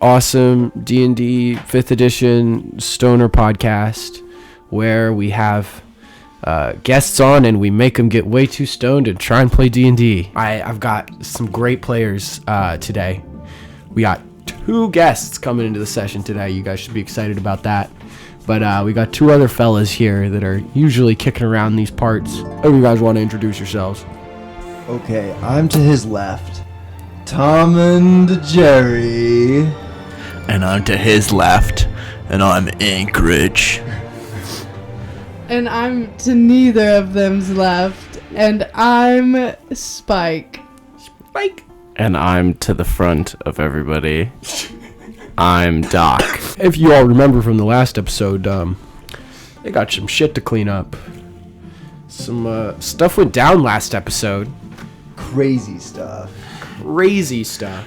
awesome D&D 5th edition stoner podcast where we have guests on and we make them get way too stoned and try and play D&D. I've got some great players today. We got 2 guests coming into the session today. You guys should be excited about that. But we got 2 other fellas here that are usually kicking around these parts. Oh, you guys want to introduce yourselves? Okay, I'm to his left. Tom and Jerry. And I'm to his left, and I'm Anchorage. And I'm to neither of them's left, and I'm Spike. Spike. And I'm to the front of everybody. I'm Doc. If you all remember from the last episode, they got some shit to clean up. Some stuff went down last episode. Crazy stuff. Crazy stuff.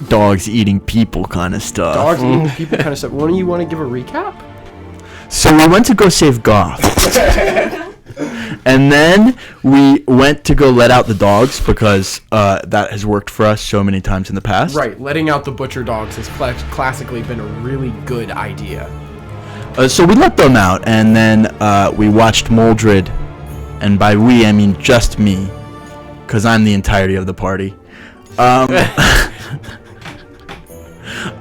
Dogs eating people kind of stuff. Dogs eating people kind of stuff. One of you want to give a recap? So we went to go save Goth. And then we went to go let out the dogs because that has worked for us so many times in the past. Right, letting out the butcher dogs has classically been a really good idea. So we let them out, and then we watched Moldred, and by we I mean just me, because I'm the entirety of the party.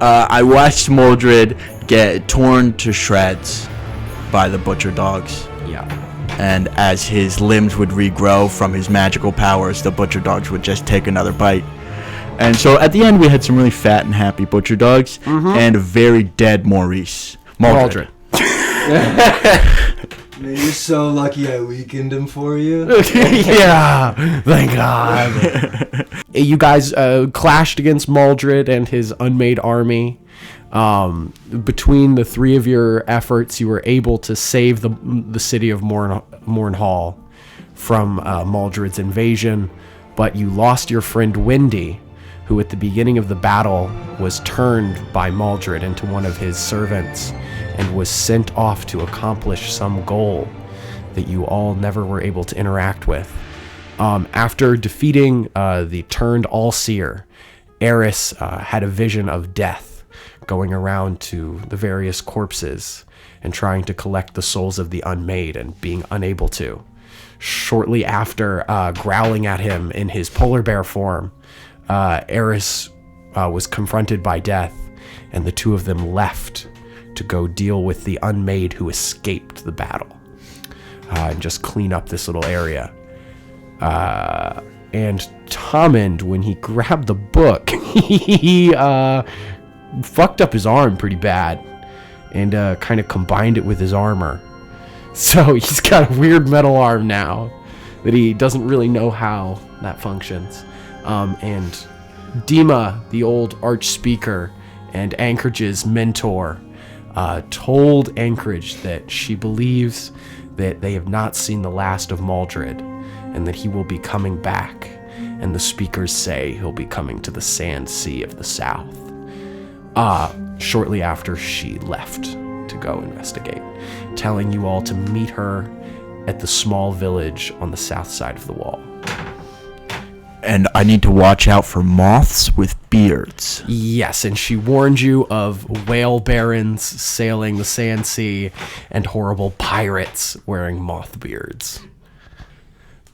I watched Moldred get torn to shreds by the butcher dogs. Yeah. And as his limbs would regrow from his magical powers, the butcher dogs would just take another bite. And so at the end, we had some really fat and happy butcher dogs and a very dead Maurice. Moldred. Man, you're so lucky I weakened him for you. Yeah, thank God. You guys clashed against Moldred and his unmade army. Between the 3 of your efforts, you were able to save the city of Mornhall from Moldred's invasion, but you lost your friend Wendy, who at the beginning of the battle was turned by Moldred into one of his servants and was sent off to accomplish some goal that you all never were able to interact with. After defeating the turned all-seer, Eris had a vision of death, going around to the various corpses and trying to collect the souls of the unmade and being unable to. Shortly after growling at him in his polar bear form, Eris was confronted by death, and the 2 of them left to go deal with the unmade who escaped the battle and just clean up this little area. And Tommen, when he grabbed the book, he fucked up his arm pretty bad and kind of combined it with his armor. So he's got a weird metal arm now that he doesn't really know how that functions. And Dima, the old arch speaker and Anchorage's mentor, told Anchorage that she believes that they have not seen the last of Moldred and that he will be coming back. And the speakers say he'll be coming to the Sand Sea of the South. Shortly after she left to go investigate, telling you all to meet her at the small village on the south side of the wall. And I need to watch out for moths with beards. Yes, and she warned you of whale barons sailing the Sand Sea and horrible pirates wearing moth beards.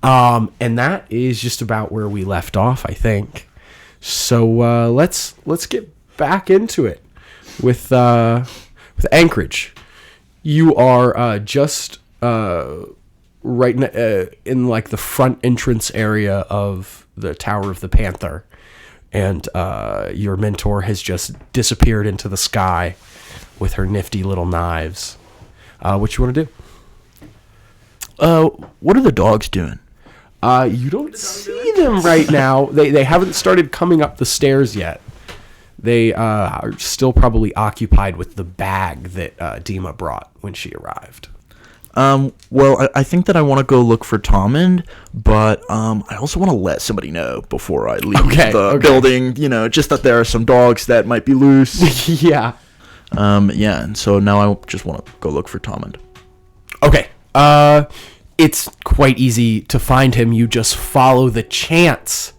And that is just about where we left off, I think. So let's get back into it with Anchorage. You are just right in like the front entrance area of the Tower of the Panther, and your mentor has just disappeared into the sky with her nifty little knives. What you want to do? What are the dogs doing? You don't see them right now. They haven't started coming up the stairs yet. They are still probably occupied with the bag that Dima brought when she arrived. Well, I think that I want to go look for Tommen, but I also want to let somebody know before I leave the building, just that there are some dogs that might be loose. Yeah. Yeah, and so now I just want to go look for Tommen. Okay. It's quite easy to find him. You just follow the chants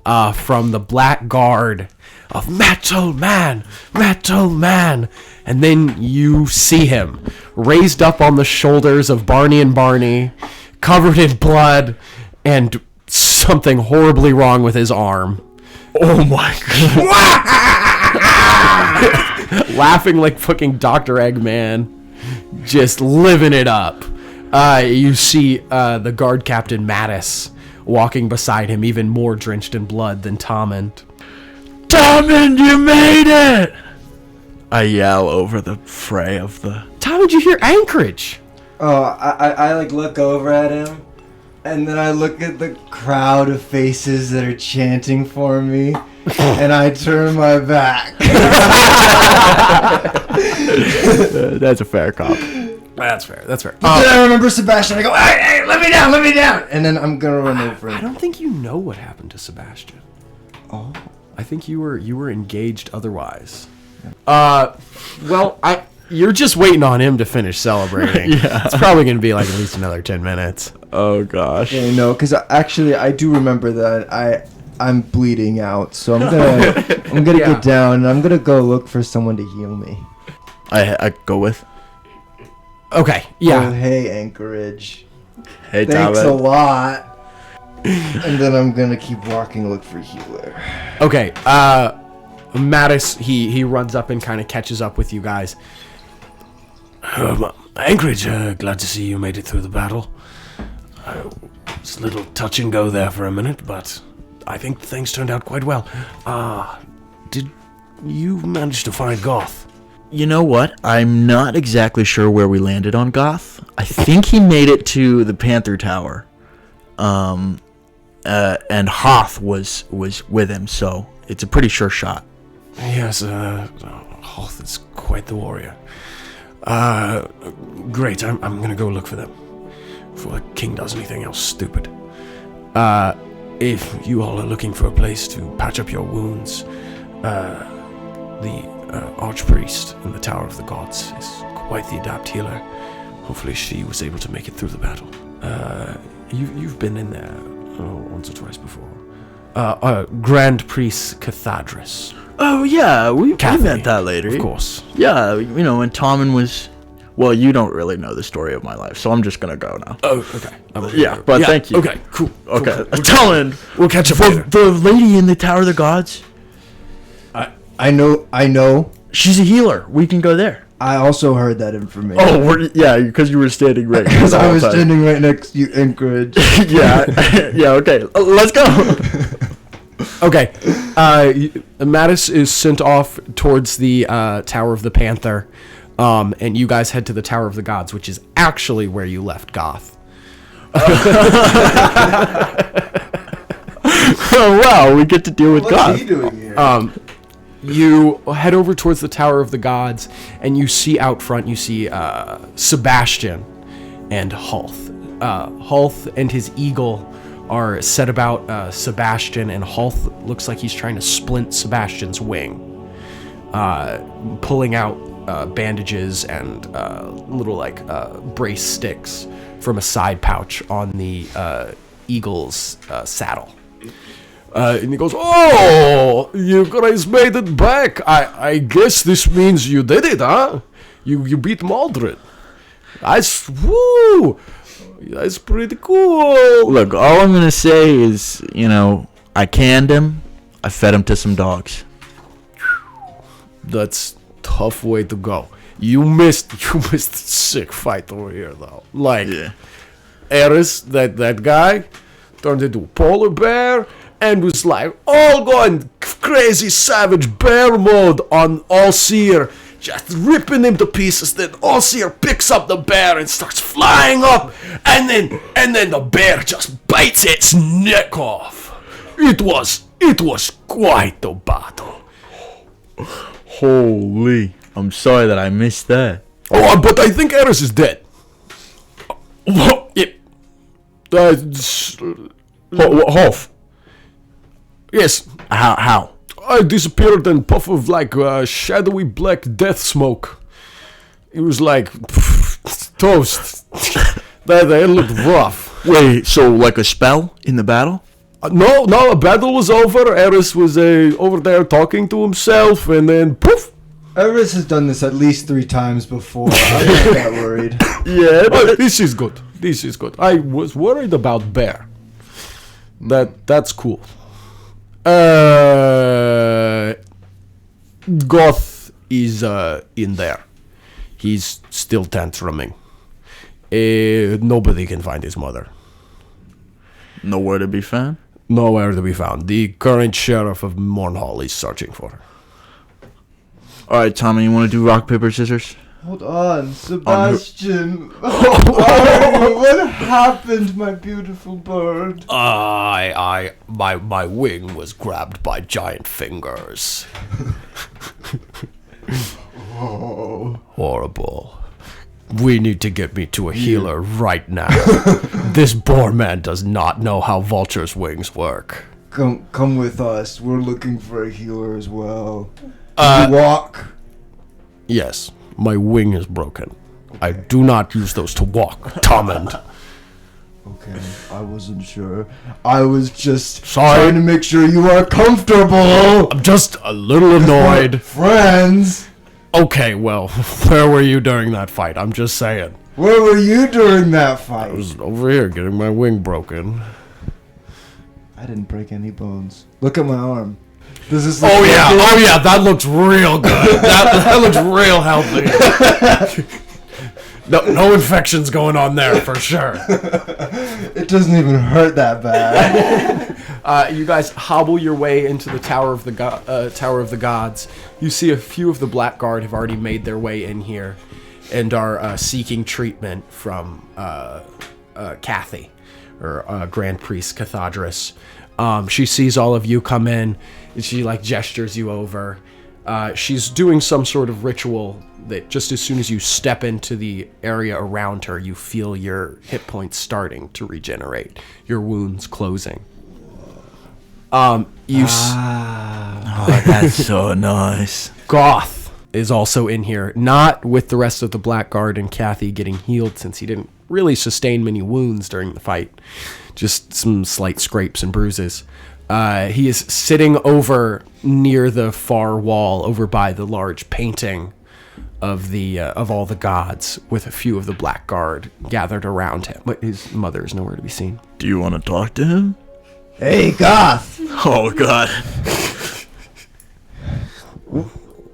from the Black Guard of Metal Man, and then you see him raised up on the shoulders of Barney and Barney, covered in blood, and something horribly wrong with his arm. Oh my god. Laughing like fucking Dr. Eggman, just living it up. You see the guard captain Mattis walking beside him, even more drenched in blood than Tommond. Tommond, you made it! I yell over the fray of the... Tommond, you hear Anchorage? Oh, I like look over at him, and then I look at the crowd of faces that are chanting for me, and I turn my back. That's a fair cop. That's fair. Then I remember Sebastian. I go, hey, let me down. And then I'm gonna run over him. I don't think you know what happened to Sebastian. Oh. I think you were engaged otherwise. You're just waiting on him to finish celebrating. Yeah. It's probably going to be like at least another 10 minutes. Oh gosh. Yeah, no, because actually I do remember that I'm bleeding out, so I'm gonna Yeah. get down and I'm gonna go look for someone to heal me. I go with. Okay, Oh, yeah. hey, Anchorage. Hey, Thanks a Tommond. lot. And then I'm gonna keep walking, look for healer. Okay, Mattis, he runs up and kind of catches up with you guys. Anchorage, glad to see you made it through the battle. It's a little touch and go there for a minute, but I think things turned out quite well. Did you manage to find Goth? You know what? I'm not exactly sure where we landed on Goth. I think he made it to the Panther Tower. And Hoth was with him, so it's a pretty sure shot. Yes, Hoth is quite the warrior. Great, I'm gonna go look for them. Before the king does anything else stupid. If you all are looking for a place to patch up your wounds, the archpriest in the Tower of the Gods is quite the adept healer. Hopefully she was able to make it through the battle. You've been in there once or twice before. Grand Priest Cathadris. Oh yeah, we Kathy, met that lady. Of course. Yeah, when Tommen was... Well, you don't really know the story of my life, so I'm just gonna go now. Oh, okay. Yeah, but thank you. Okay, cool. Okay, Cool. Tommen, We'll catch up later. the lady in the Tower of the Gods, I know. she's a healer. We can go there. I also heard that information. Oh, because you were standing right. Because I was standing right next to you, Anchorage. Yeah, yeah. Okay, let's go. Okay. Mattis is sent off towards the Tower of the Panther, and you guys head to the Tower of the Gods, which is actually where you left Goth. Oh wow, we get to deal with What's God. he doing here? You head over towards the Tower of the Gods, and you see out front, you see Sebastian and Hulth. Hulth and his eagle are set about Sebastian, and Hulth looks like he's trying to splint Sebastian's wing, pulling out bandages and little brace sticks from a side pouch on the eagle's saddle. And he goes, "Oh, you guys made it back. I guess this means you did it, huh? You beat Maldred. Woo! That's pretty cool." Look, all I'm gonna say is, I canned him. I fed him to some dogs. That's tough way to go. You missed a sick fight over here, though. Eris, that guy, turned into a polar bear and was all going crazy savage bear mode on Allseer, just ripping him to pieces. Then Allseer picks up the bear and starts flying up, and then the bear just bites its neck off. It was quite the battle. Holy! I'm sorry that I missed that. Oh, but I think Eris is dead. Yep. Hoff. Yes. How? I disappeared in a puff of shadowy black death smoke. It was like toast. That looked rough. Wait, so like a spell in the battle? No, the battle was over. Eris was over there talking to himself, and then poof. Eris has done this at least 3 times before. I'm not that worried. Yeah, this is good. This is good. I was worried about Bear. That's cool. Goth is in there. He's still tantruming. Nobody can find his mother. Nowhere to be found? Nowhere to be found. The current sheriff of Mornhall is searching for her. Alright, Tommy, you want to do rock, paper, scissors? Hold on, Sebastian. What happened, my beautiful bird? My wing was grabbed by giant fingers. Oh. Horrible. We need to get me to a healer right now. This poor man does not know how vultures' wings work. Come with us. We're looking for a healer as well. Can you walk? Yes, my wing is broken. I do not use those to walk, Tomand. Okay, I wasn't sure. I was just Sorry. trying to make sure you are comfortable. I'm just a little annoyed. Friends. Okay, well, where were you during that fight? I'm just saying. Where were you during that fight? I was over here getting my wing broken. I didn't break any bones. Look at my arm. Does this Oh yeah, that looks real good. that looks real healthy. No infections going on there for sure. It doesn't even hurt that bad. You guys hobble your way into the Tower of the Gods. You see a few of the Black Guard have already made their way in here and are seeking treatment from Kathy, or Grand Priest Cathadris. She sees all of you come in, and she gestures you over. She's doing some sort of ritual that just as soon as you step into the area around her, you feel your hit points starting to regenerate, your wounds closing. Oh, that's so nice. Goth is also in here, not with the rest of the Black Guard and Kathy getting healed since he didn't really sustain many wounds during the fight, just some slight scrapes and bruises. He is sitting over near the far wall, over by the large painting of all the gods, with a few of the Black Guard gathered around him. But his mother is nowhere to be seen. Do you want to talk to him? Hey, Goth. Oh, God.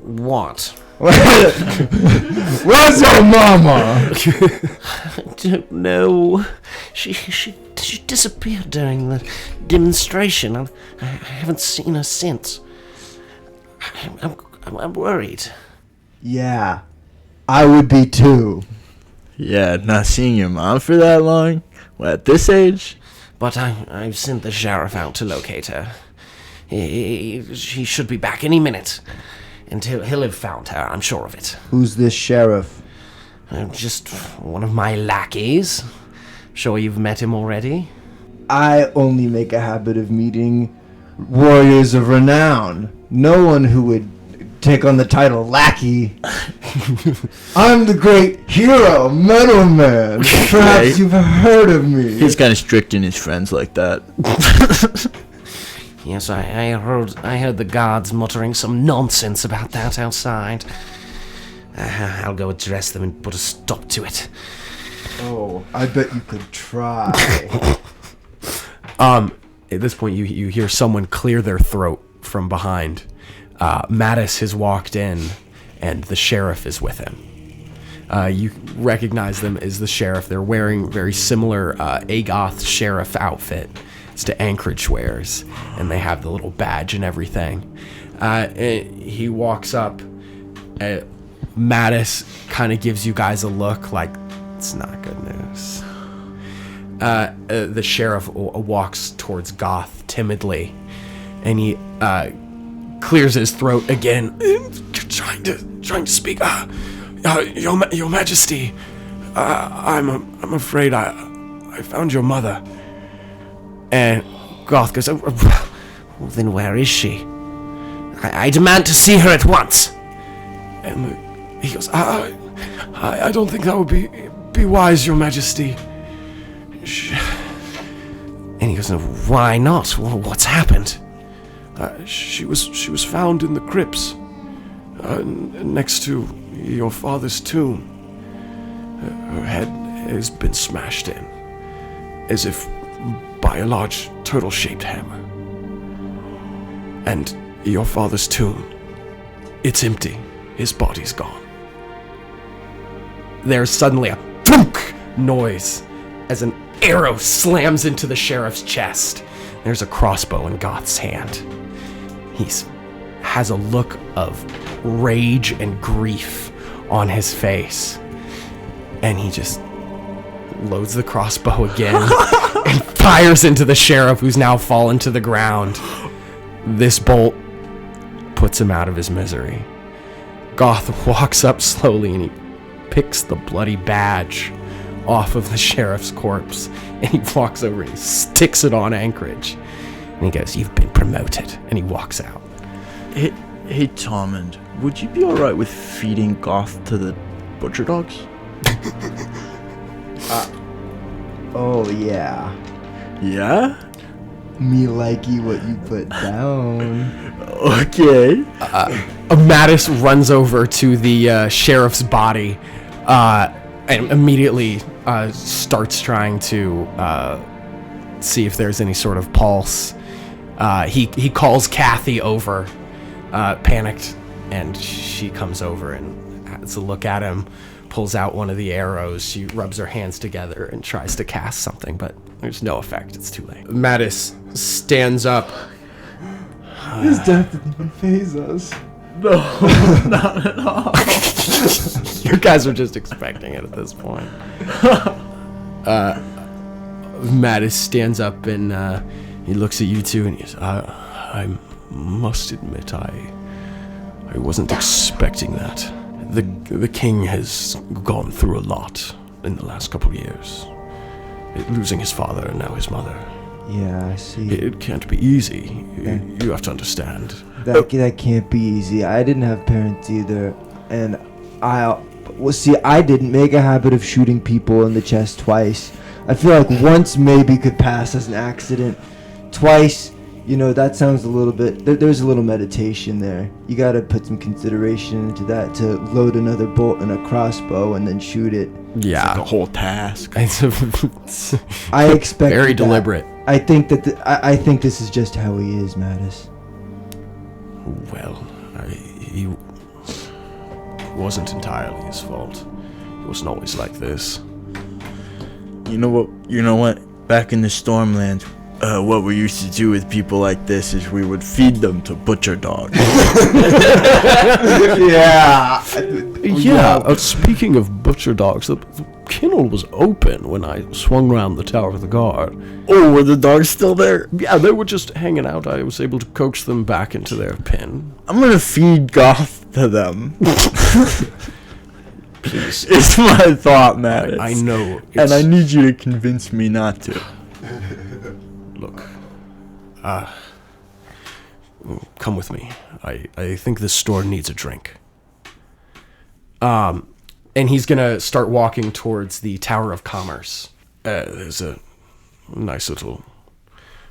What? Where's your mama? I don't know. She disappeared during the demonstration. I haven't seen her since. I'm worried. Yeah, I would be too. Yeah, not seeing your mom for that long? Well, at this age? But I've sent the sheriff out to locate her. He should be back any minute. And he'll have found her, I'm sure of it. Who's this sheriff? Just one of my lackeys. Sure you've met him already? I only make a habit of meeting warriors of renown. No one who would take on the title lackey. I'm the great hero, Metal Man. Perhaps you've heard of me. He's kind of strict in his friends like that. Yes, I heard the guards muttering some nonsense about that outside. I'll go address them and put a stop to it. Oh, I bet you could try. At this point, you hear someone clear their throat from behind. Mattis has walked in, and the sheriff is with him. You recognize them as the sheriff. They're wearing very similar Agoth sheriff outfit to Anchorage wears, and they have the little badge and everything. He walks up. Mattis kind of gives you guys a look like it's not good news. The sheriff walks towards Goth timidly, and he clears his throat again, trying to speak. Your Majesty, I'm afraid I found your mother. And Goth goes, well, then where is she? I demand to see her at once. And he goes, I don't think that would be wise, Your Majesty. And he goes, why not? What's happened? She was found in the crypts, next to your father's tomb. Her head has been smashed in, as if by a large turtle-shaped hammer. And your father's tomb, it's empty. His body's gone. There's suddenly a thunk noise as an arrow slams into the sheriff's chest. There's a crossbow in Goth's hand. He has a look of rage and grief on his face. And he just loads the crossbow again and fires into the sheriff, who's now fallen to the ground. This bolt puts him out of his misery. Goth walks up slowly and he picks the bloody badge off of the sheriff's corpse, and he walks over and he sticks it on Anchorage. And he goes, "You've been promoted." And he walks out. Hey, Tormund, would you be alright with feeding Goth to the butcher dogs? Oh, yeah. Yeah? Me likey what you put down. Okay. Mattis runs over to the sheriff's body and immediately starts trying to see if there's any sort of pulse. He calls Kathy over, panicked, and she comes over and has a look at him, pulls out one of the arrows. She rubs her hands together and tries to cast something, but there's no effect. It's too late. Mattis stands up. His death didn't even faze us. No, not at all. You guys are just expecting it at this point. Mattis stands up and he looks at you two and he goes, I must admit, I wasn't expecting that. The king has gone through a lot in the last couple of years. Losing his father and now his mother. Yeah, I see. It can't be easy. You have to understand. That can't be easy. I didn't have parents either, and I didn't make a habit of shooting people in the chest twice. I feel like once maybe could pass as an accident. Twice, that sounds a little bit. There's a little meditation there. You gotta put some consideration into that to load another bolt in a crossbow and then shoot it. Yeah, It's like a whole task. I expect very that. deliberate. I think that I think this is just how he is, Mattis. Well, he wasn't entirely his fault. He wasn't always like this. You know what? Back in the Stormlands, what we used to do with people like this is we would feed them to butcher dogs. Yeah. Yeah, speaking of butcher dogs, the kennel was open when I swung around the Tower of the Guard. Oh, were the dogs still there? Yeah, they were just hanging out. I was able to coax them back into their pen. I'm gonna feed Goth to them. Please. It's my thought, Mattis. I know. And I need you to convince me not to. Look, come with me. I think this store needs a drink. And he's gonna start walking towards the Tower of Commerce. There's a nice little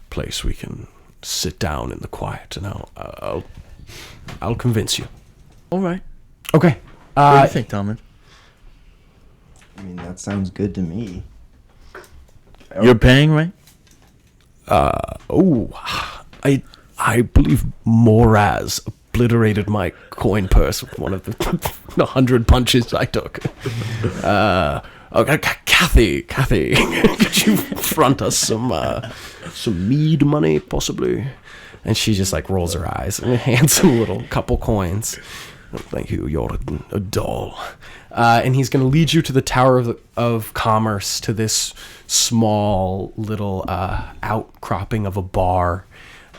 place we can sit down in the quiet, and I'll convince you. All right. Okay. What do you think, Tommen? I mean, that sounds good to me. You're paying, right? I believe Moraz obliterated my coin purse with one of the 100 punches I took. Kathy, could you front us some mead money, possibly? And she just rolls her eyes and hands him a little couple coins. Thank you, you're a doll. And he's going to lead you to the Tower of Commerce, to this small little outcropping of a bar.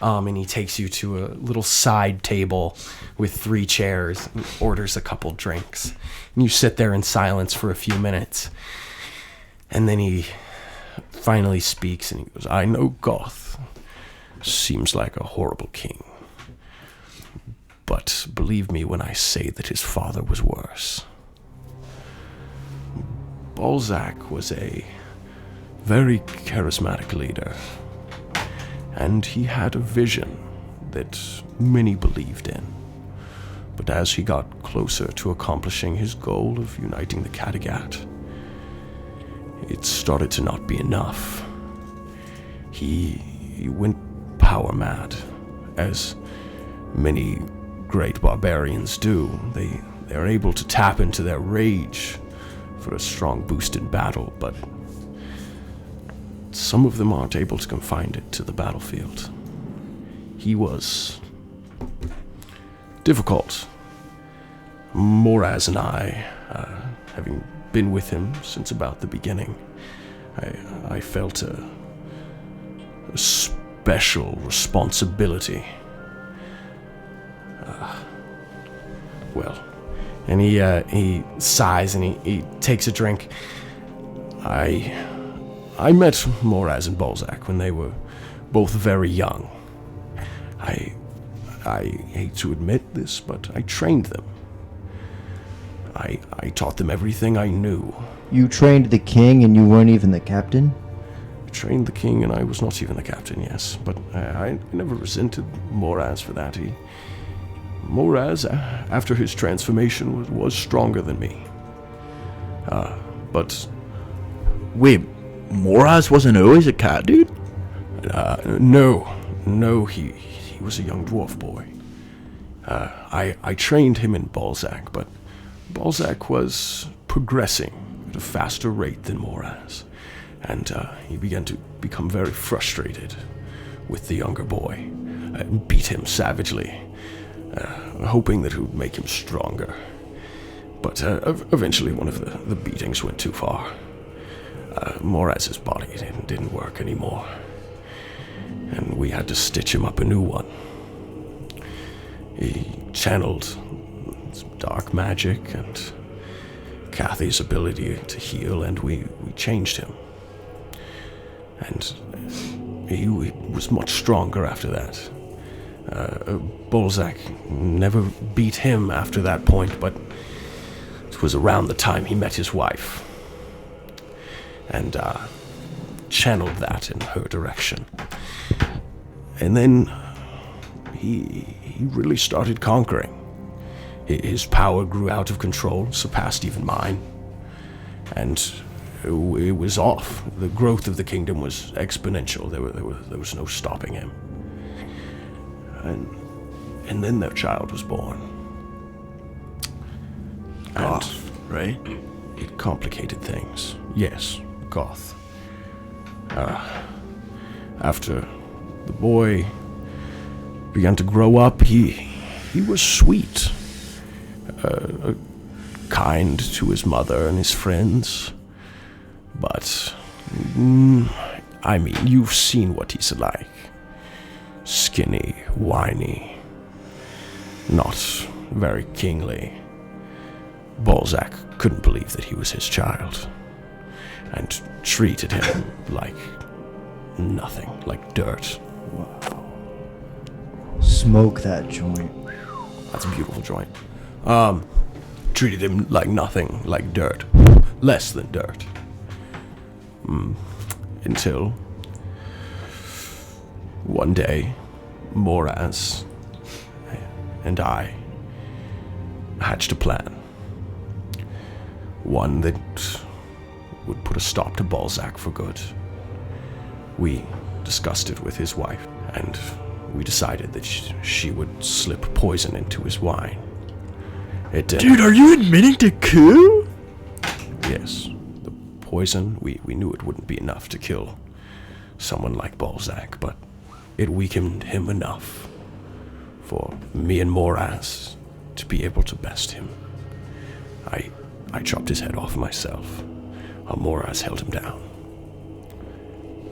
And he takes you to a little side table with 3 chairs and orders a couple drinks. And you sit there in silence for a few minutes. And then he finally speaks and he goes, I know Goth seems like a horrible king. But believe me when I say that his father was worse. Balzac was a very charismatic leader. and he had a vision that many believed in. But as he got closer to accomplishing his goal of uniting the Kattegat, it started to not be enough. He went power mad, as many great barbarians do. They're able to tap into their rage for a strong boost in battle, but some of them aren't able to confine it to the battlefield. He was difficult. Moraz and I, having been with him since about the beginning, I felt a special responsibility. And he sighs and he takes a drink. I met Moraz and Balzac when they were both very young. I hate to admit this, but I trained them. I taught them everything I knew. You trained the king and you weren't even the captain? I trained the king and I was not even the captain, yes. But I never resented Moraz for that. Moraz, after his transformation, was stronger than me. But... Wait, Moraz wasn't always a cat, dude? No, he was a young dwarf boy. I trained him in Balzac, but Balzac was progressing at a faster rate than Moraz, and he began to become very frustrated with the younger boy. I beat him savagely, hoping that it would make him stronger. But eventually one of the beatings went too far. Moraz's body didn't work anymore, and we had to stitch him up a new one. He channeled some dark magic and Kathy's ability to heal, and we changed him. And he was much stronger after that. Balzac never beat him after that point, but it was around the time he met his wife, and channeled that in her direction. And then he really started conquering. His power grew out of control, surpassed even mine, and it was off. The growth of the kingdom was exponential. There was no stopping him. And then their child was born. Goth, right? It complicated things. Yes, Goth. After the boy began to grow up, he was sweet, kind to his mother and his friends, but I mean, you've seen what he's like. Skinny, whiny, not very kingly. Balzac couldn't believe that he was his child, and treated him like nothing, like dirt. Wow. Smoke that joint. That's a beautiful joint. Treated him like nothing, like dirt. Less than dirt. Until one day, Moraz and I hatched a plan. One that would put a stop to Balzac for good. We discussed it with his wife, and we decided that she would slip poison into his wine. Dude, are you admitting to coup? Yes. The poison, we knew it wouldn't be enough to kill someone like Balzac, but it weakened him enough for me and Moraz to be able to best him. I chopped his head off myself, while Moraz held him down.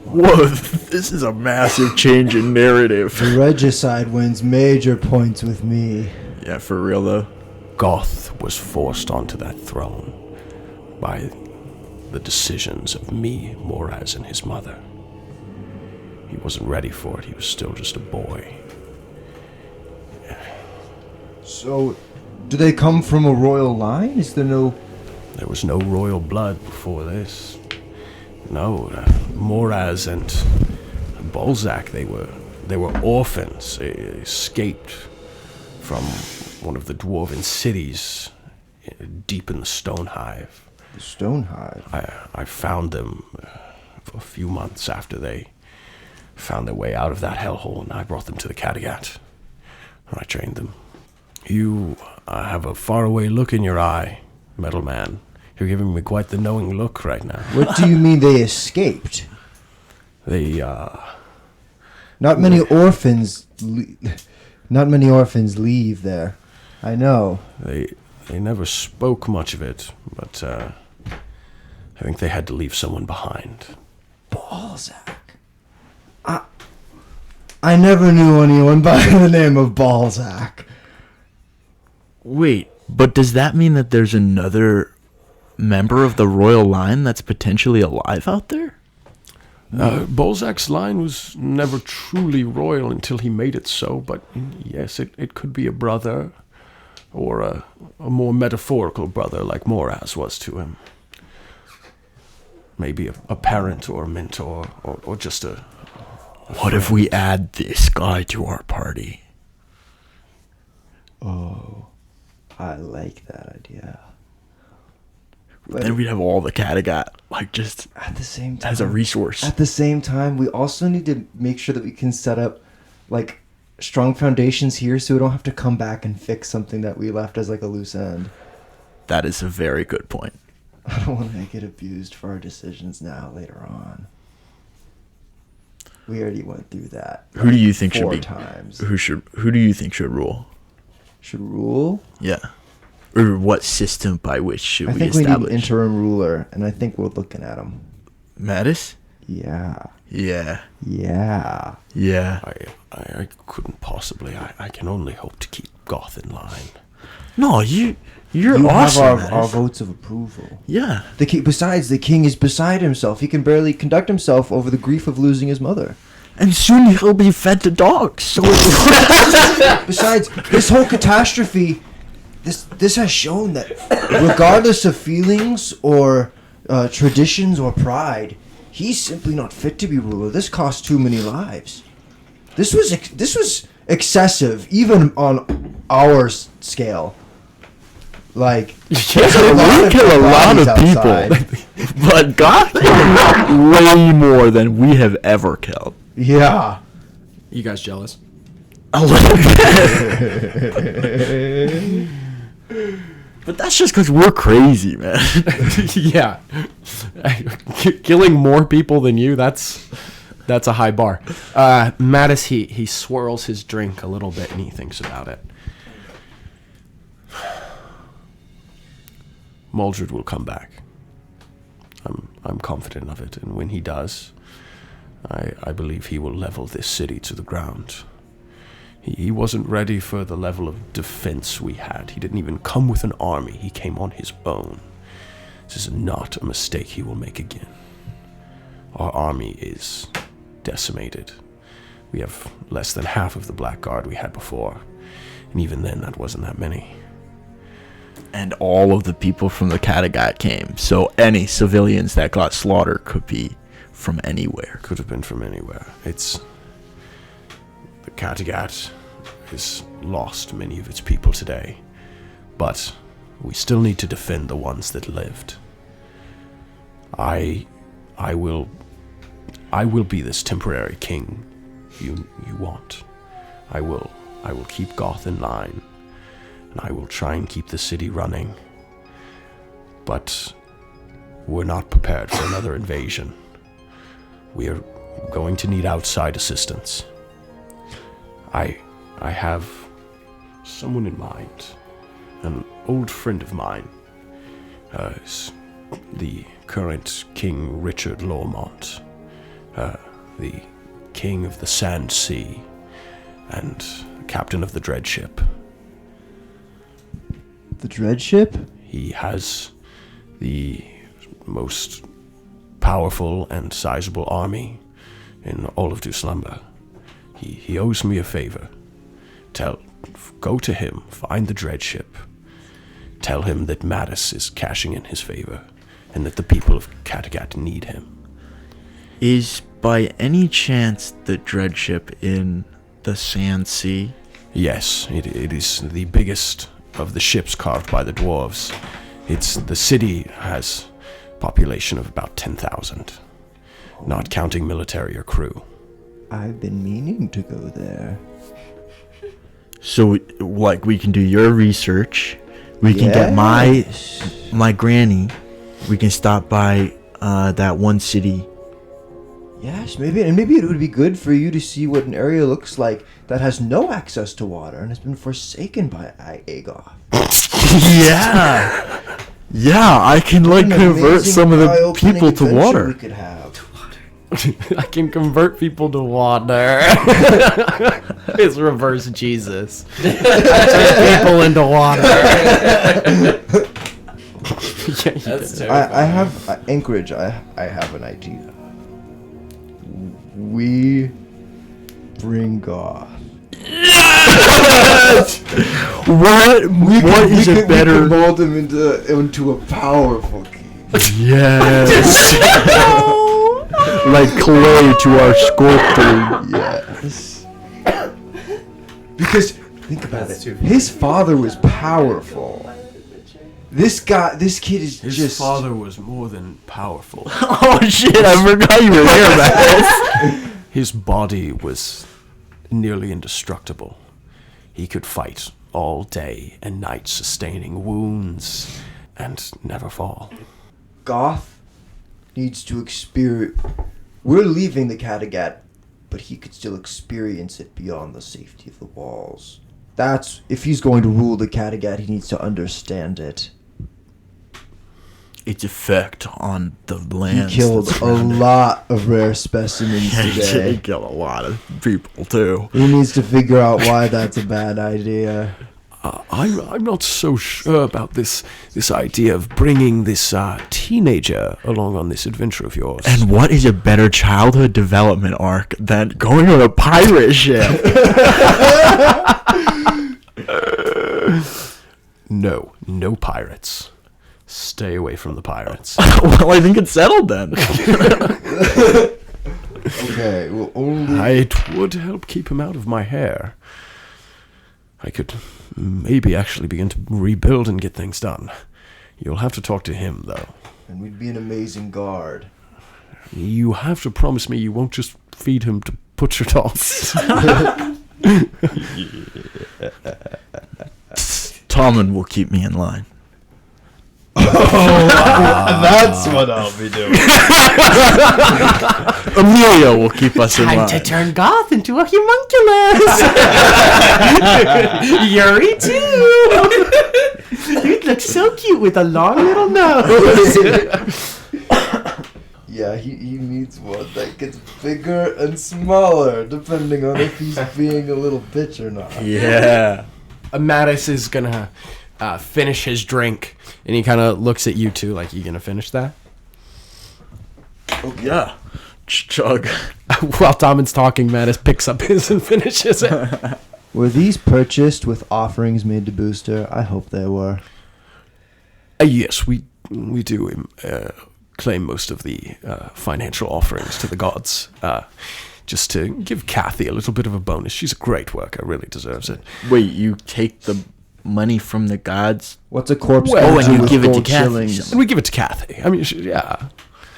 Whoa, this is a massive change in narrative. The regicide wins major points with me. Yeah, for real though. Goth was forced onto that throne by the decisions of me, Moraz, and his mother. He wasn't ready for it. He was still just a boy. So, do they come from a royal line? Is there no... There was no royal blood before this. No, Moraz and Balzac, they were orphans. They escaped from one of the dwarven cities deep in the Stone Hive. The Stone Hive? I found them for a few months after they found their way out of that hellhole, and I brought them to the Kattegat. I trained them. You have a faraway look in your eye, Metal Man. You're giving me quite the knowing look right now. What do you mean they escaped? They, Not many orphans leave there. I know. They never spoke much of it, but I think they had to leave someone behind. Balzac. I never knew anyone by the name of Balzac. Wait, but does that mean that there's another member of the royal line that's potentially alive out there? Balzac's line was never truly royal until he made it so, but yes, it could be a brother, or a more metaphorical brother like Moraz was to him. Maybe a parent or a mentor, or just a What if we add this guy to our party? Oh, I like that idea. But then we'd have all the Kattegat, like, just at the same time, as a resource. At the same time, we also need to make sure that we can set up, like, strong foundations here so we don't have to come back and fix something that we left as, like, a loose end. That is a very good point. I don't want to get abused for our decisions now, later on. We already went through that. Who do you think should 4 be? times. Who do you think should rule? Should rule? Yeah. Or what system by which should we establish? I think we need an interim ruler, and I think we're looking at him. Mattis? Yeah. Yeah. Yeah. Yeah. I couldn't possibly. I can only hope to keep Goth in line. No, you're you awesome. have our votes of approval. Yeah. Besides, the king is beside himself. He can barely conduct himself over the grief of losing his mother. And soon he'll be fed to dogs. So besides, this whole catastrophe, this has shown that regardless of feelings or traditions or pride, he's simply not fit to be ruler. This cost too many lives. This was excessive, even on our scale. Like, we kill a lot of people, but God killed way more than we have ever killed. Yeah. You guys jealous? A little bit. But that's just because we're crazy, man. Yeah. Killing more people than you, that's a high bar. Mattis, he swirls his drink a little bit and he thinks about it. Maldred will come back. I'm confident of it, and when he does, I believe he will level this city to the ground. He wasn't ready for the level of defense we had. He didn't even come with an army. He came on his own. This is not a mistake he will make again. Our army is decimated. We have less than half of the Black Guard we had before, and even then that wasn't that many. And all of the people from the Kattegat came, so any civilians that got slaughtered could be from anywhere. Could have been from anywhere. The Kattegat has lost many of its people today, but we still need to defend the ones that lived. I will be this temporary king you want. I will keep Goth in line, and I will try and keep the city running. But we're not prepared for another invasion. We are going to need outside assistance. I have someone in mind, an old friend of mine, the current King Richard Lormont, the king of the Sand Sea, and captain of the Dreadship. The Dreadship? He has the most powerful and sizable army in all of Dou'Slumba. He owes me a favor. Go to him, find the Dreadship. Tell him that Mattis is cashing in his favor, and that the people of Kattegat need him. Is by any chance the dread ship in the Sand Sea? Yes, it is the biggest of the ships carved by the dwarves. The city has population of about 10,000, not counting military or crew. I've been meaning to go there. So, like, we can do your research. We can get my granny. We can stop by that one city. Yes, maybe it would be good for you to see what an area looks like that has no access to water and has been forsaken by Agoth. Yeah. Yeah, I can convert some of the people to water. We could have. I can convert people to water. It's reverse Jesus. I turn people into water. That's terrifying. I have Anchorage. I have an idea. We bring Goth. What is a better? We can mold him into a powerful king. Yes. Like clay to our sculptor. Yes. Because think about it. His father was powerful. This kid is His father was more than powerful. Oh shit! I forgot you were there, man. His body was nearly indestructible. He could fight all day and night, sustaining wounds and never fall. Goth needs to experience. We're leaving the Kattegat, but he could still experience it beyond the safety of the walls. That's if he's going to rule the Kattegat, he needs to understand it. Its effect on the land. He killed a lot of rare specimens today. He killed a lot of people too. He needs to figure out why that's a bad idea. I'm not so sure about this idea of bringing this teenager along on this adventure of yours. And what is a better childhood development arc than going on a pirate ship? No pirates. Stay away from the pirates. Well, I think it's settled then. Okay, well, only... It would help keep him out of my hair. I could maybe actually begin to rebuild and get things done. You'll have to talk to him, though. And we'd be an amazing guard. You have to promise me you won't just feed him to butcher dogs. Tommen will keep me in line. That's what I'll be doing. Amelia will keep us in line. turn Goth into a homunculus. Yuri too. You'd look so cute with a long little nose. Yeah, he needs one that gets bigger and smaller, depending on if he's being a little bitch or not. Yeah. Mattis is gonna finish his drink, and he kind of looks at you two like, "You gonna finish that?" Yeah. Chug. While Tommen's talking, Mattis picks up his and finishes it. Were these purchased with offerings made to Booster? I hope they were. Yes, we do claim most of the financial offerings to the gods, just to give Kathy a little bit of a bonus. She's a great worker, really deserves it. Wait, you take the money from the gods? What's a corpse? Well, going to and you with give it to gold Kathy. shillings? And we give it to Kathy. I mean, yeah.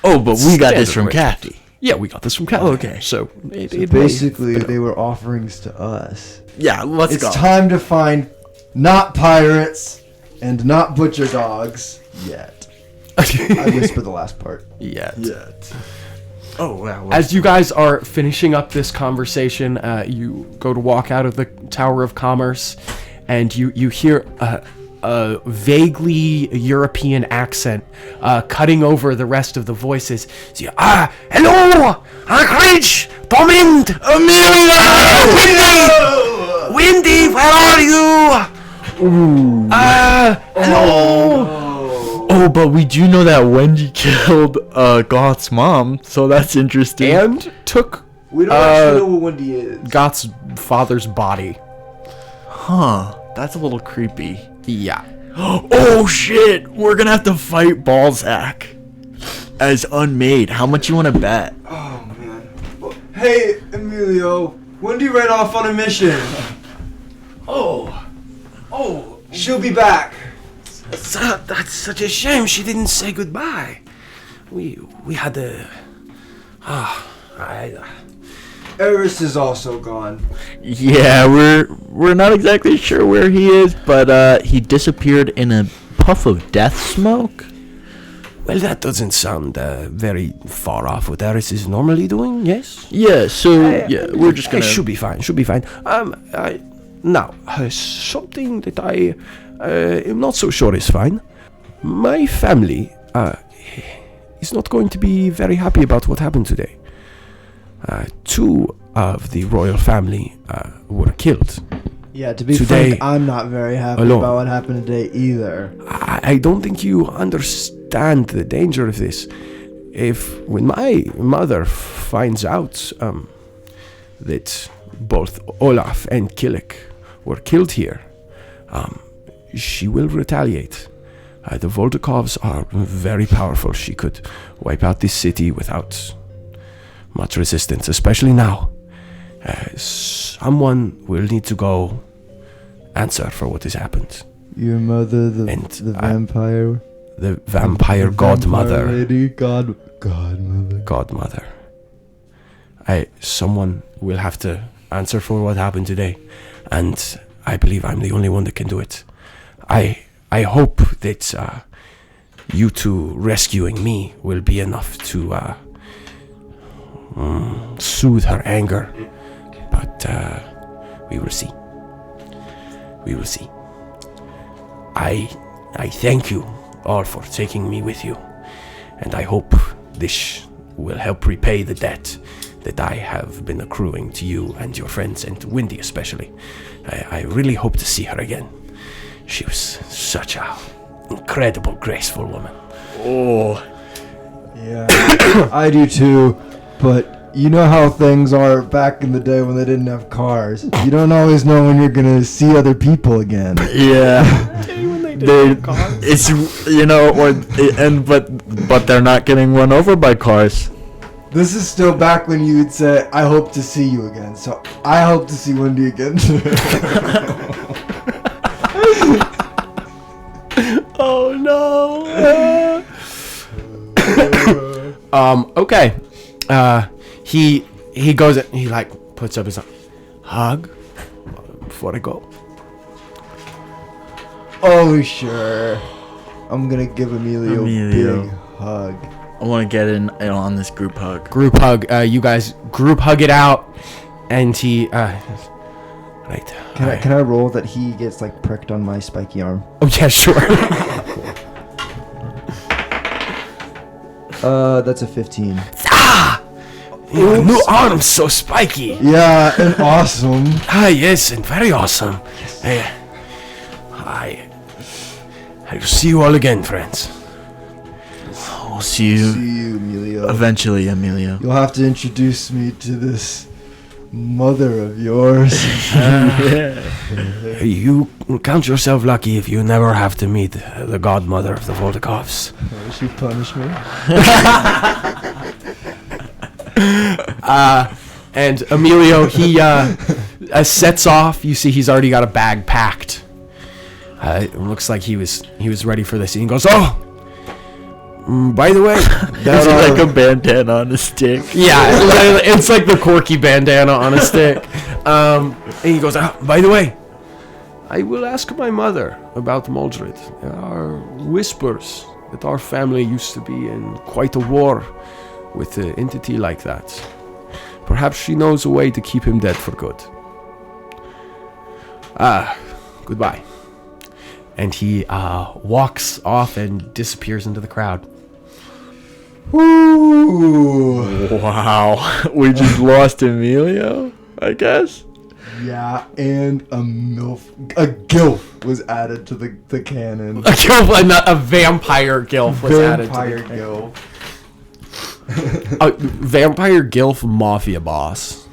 Oh, but we got this Standard from rate. Kathy. Yeah, we got this from Kathy. Oh, okay. So, Basically, they were offerings to us. Yeah, let's It's go. time to find not pirates and not butcher dogs yet. I whisper the last part. yeah. Oh, wow. As you guys are finishing up this conversation, you go to walk out of the Tower of Commerce, and you hear a vaguely European accent cutting over the rest of the voices. So hello, Anchorage, Tommen, Amelia, Windy, where are you? Hello. Oh, but we do know that Wendy killed Goth's mom, so that's interesting. And took We don't actually know what Wendy is. Goth's father's body. Huh, that's a little creepy. Yeah. Oh shit, we're gonna have to fight Balzac as unmade. How much you want to bet? Oh man. Hey, Emilio. Wendy ran off on a mission. Oh. She'll be back. That's such a shame. She didn't say goodbye. We had a. Eris is also gone. Yeah, we're not exactly sure where he is, but he disappeared in a puff of death smoke. Well, that doesn't sound very far off what Eris is normally doing, yes? Yeah, so we're just gonna. Should be fine. Now, something that I am not so sure is fine. My family is not going to be very happy about what happened today. 2 of the royal family were killed. Yeah, to be Today, frank, I'm not very happy alone. about what happened today either. I don't think you understand the danger of this. When my mother finds out that both Olaf and Killick were killed here, she will retaliate. The Voldakovs are very powerful. She could wipe out this city without much resistance, especially now. Someone will need to go answer for what has happened. Your mother, the vampire. The vampire godmother. Lady, godmother. Godmother. Someone will have to answer for what happened today, and I believe I'm the only one that can do it. I hope that you two rescuing me will be enough to soothe her anger, but we will see. We will see. I thank you all for taking me with you, and I hope this will help repay the debt that I have been accruing to you and your friends, and Wendy especially. I really hope to see her again. She was such a incredible, graceful woman. Oh. Yeah, I do too, but you know how things are back in the day when they didn't have cars. You don't always know when you're gonna see other people again. Yeah. It's but they're not getting run over by cars. This is still back when you would say, I hope to see you again. So I hope to see Wendy again. Oh no. Okay. He goes and he puts up his hug before I go. Oh sure. I'm gonna give Emilio a big hug. I want to get in on this group hug. Group hug. You guys group hug it out, and he. Right. Can I roll that he gets pricked on my spiky arm? Oh yeah, sure. That's a 15. Your new arm's so spiky. Yeah, and awesome. Yes, and very awesome. Yes. I will see you all again, friends. We'll see you Emilio. Eventually, Emilio. You'll have to introduce me to this mother of yours. You count yourself lucky if you never have to meet the godmother of the Voldakovs. Will she punish me? And Emilio, he sets off. You see, he's already got a bag packed. It looks like he was ready for this. And he goes, "Oh, by the way, that's like a bandana on a stick." Yeah, it's like the Corky bandana on a stick. And he goes, "By the way, I will ask my mother about Maldred. There are whispers that our family used to be in quite a war with an entity like that. Perhaps she knows a way to keep him dead for good. Goodbye." And he walks off and disappears into the crowd. Ooh. Wow. We just lost Emilio, I guess. Yeah, and a gilf was added to the canon. A vampire gilf was added to the Vampire gilf. A vampire gilf mafia boss.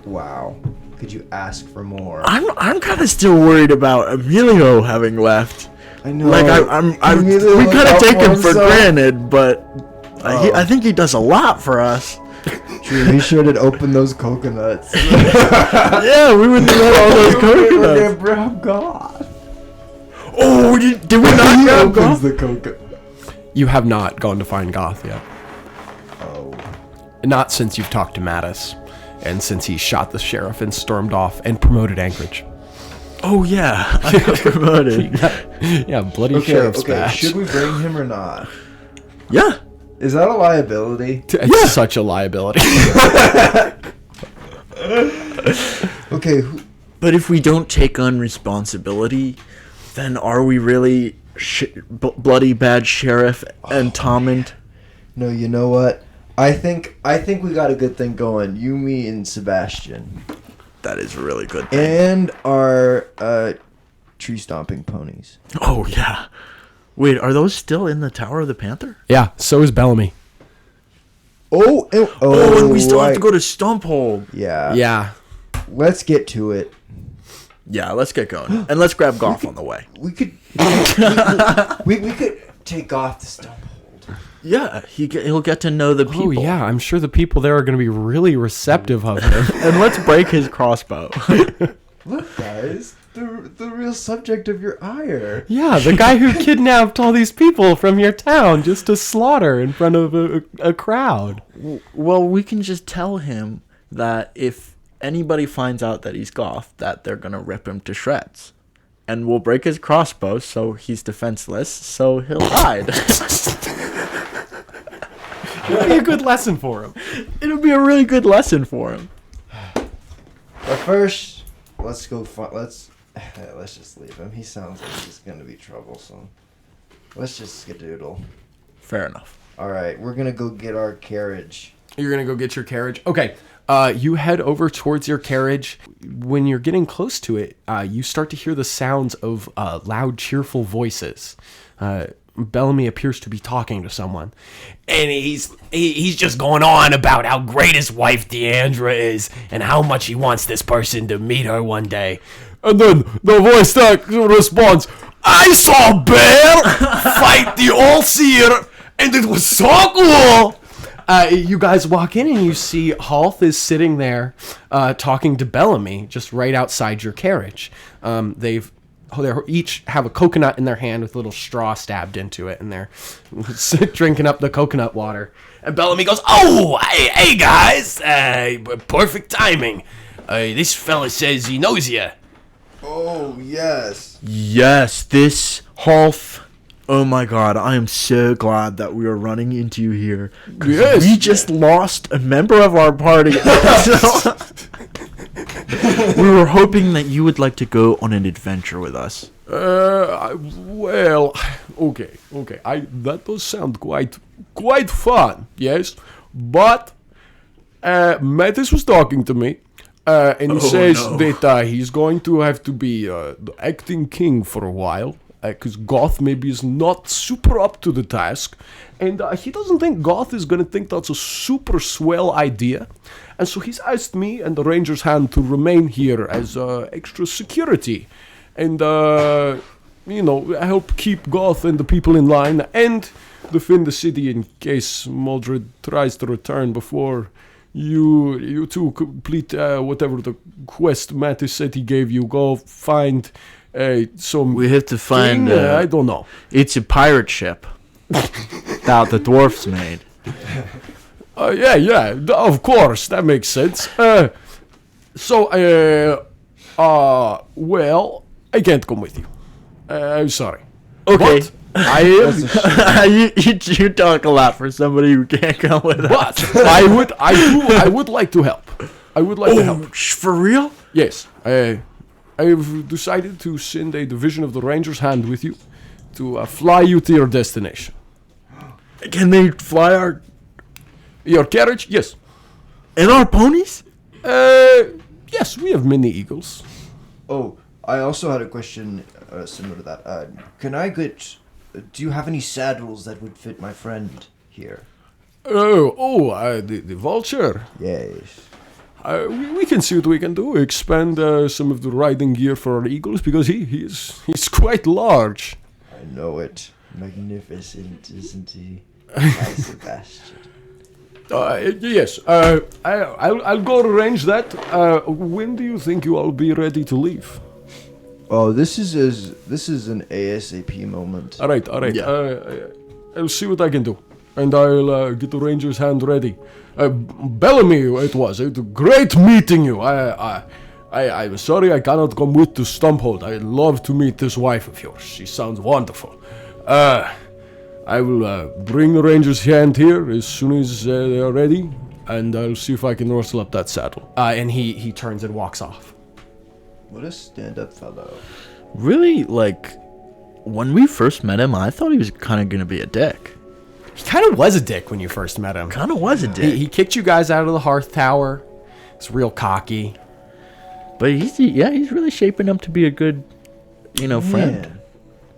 Wow. Could you ask for more? I'm kind of still worried about Emilio having left. I know. We kind of take him for granted, but I think he does a lot for us. True, be sure to open those coconuts. Yeah, we wouldn't have all those coconuts. We're gonna grab Goth. Oh, did we not He grab opens Goth? the coconut. You have not gone to find Goth yet. Oh. Not since you've talked to Mattis, and since he shot the sheriff and stormed off and promoted Anchorage. Oh, yeah. I got promoted. Yeah, bloody sheriff's Okay, badge. should we bring him or not? Yeah. Is that a liability? It's such a liability. Okay, But if we don't take on responsibility, then are we really bloody bad sheriff and Tomment? no, you know what? I think we got a good thing going. You, me, and Sebastian. That is a really good thing. And our tree stomping ponies. Oh, yeah. Wait, are those still in the Tower of the Panther? Yeah, so is Bellamy. Oh, and we still have to go to Stumphold. Yeah. Yeah. Let's get to it. Yeah, let's get going. And let's grab Goth on the way. We could we could take off the Stumphold. Yeah, he'll get to know the people. Oh, yeah, I'm sure the people there are going to be really receptive of him. And let's break his crossbow. Look, guys, the real subject of your ire. Yeah, the guy who kidnapped all these people from your town just to slaughter in front of a crowd. Well, we can just tell him that if anybody finds out that he's Goth, that they're going to rip him to shreds. And we'll break his crossbow so he's defenseless, so he'll hide. It'll be a good lesson for him. It'll be a really good lesson for him. But first, let's go. Let's just leave him. He sounds like he's gonna be troublesome. Let's just skedoodle. Fair enough. All right, we're gonna go get our carriage. You're going to go get your carriage? Okay. You head over towards your carriage. When you're getting close to it, you start to hear the sounds of loud, cheerful voices. Bellamy appears to be talking to someone. And he's just going on about how great his wife Deandra is and how much he wants this person to meet her one day. And then the voice that responds, I saw Bear fight the All-Seer, and it was so cool. you guys walk in and you see Halth is sitting there talking to Bellamy just right outside your carriage. They each have a coconut in their hand with a little straw stabbed into it, and they're drinking up the coconut water. And Bellamy goes, "Oh, hey guys, perfect timing. This fella says he knows you." Oh, yes. Yes, this Halth. Oh my god, I am so glad that we are running into you here. Yes. We just lost a member of our party. We were hoping that you would like to go on an adventure with us. Well, okay. That does sound quite fun, yes. But Mattis was talking to me, and he says that he's going to have to be the acting king for a while, because Goth maybe is not super up to the task, and he doesn't think Goth is going to think that's a super swell idea. And so he's asked me and the Ranger's Hand to remain here as extra security and, help keep Goth and the people in line and defend the city in case Maldred tries to return before you two complete whatever the quest Mattis said he gave you. Go find some... We have to find... thing, I don't know. It's a pirate ship that the dwarfs made. Yeah, of course, that makes sense. Well, I can't come with you. I'm sorry. Okay. But I am. you talk a lot for somebody who can't come with us. But I would like to help. I would like to help. For real? Yes. I've decided to send a division of the Ranger's Hand with you to fly you to your destination. Can they fly Your carriage? Yes. and our ponies? Yes, we have many eagles. Oh, I also had a question similar to that. Can I get... Do you have any saddles that would fit my friend here? The vulture. Yes. We can see what we can do. Expand some of the riding gear for our eagles because he's quite large. I know it. Magnificent, isn't he? My Sebastian. Yes. I'll go arrange that. When do you think you all be ready to leave? Oh, this is an ASAP moment. All right. Yeah. I'll see what I can do, and I'll get the Ranger's hand ready. Bellamy, it was great meeting you. I'm sorry I cannot come with to Stumphold. I'd love to meet this wife of yours. She sounds wonderful. I will bring the Ranger's hand here as soon as they are ready, and I'll see if I can rustle up that saddle. And he turns and walks off. What a stand-up fellow. Really, like, when we first met him, I thought he was kind of going to be a dick. He kind of was a dick when you first met him. Kind of was a dick. He kicked you guys out of the hearth tower. He's real cocky. But he's really shaping up to be a good, friend. Man.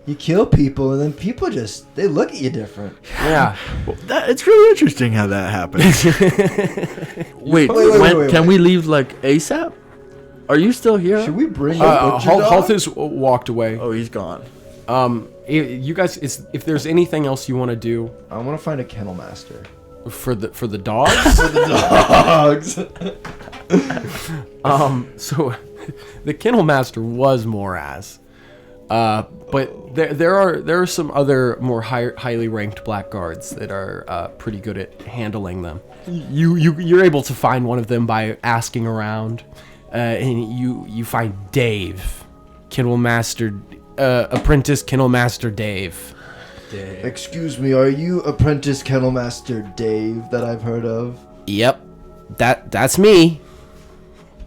You kill people, and then people they look at you different. Yeah. Well, it's really interesting how that happens. Wait, can we leave, like, ASAP? Are you still here? Should we bring the butcher dog? Holt has walked away. Oh, he's gone. You guys, if there's anything else you want to do, I want to find a kennel master. For the dogs. For the dogs. So the kennel master was Moraz, but there are some other more highly ranked blackguards that are pretty good at handling them. You're able to find one of them by asking around, and you find Dave, kennel master, apprentice kennel master Dave. Excuse me, are you apprentice kennel master Dave that I've heard of? Yep, that's me.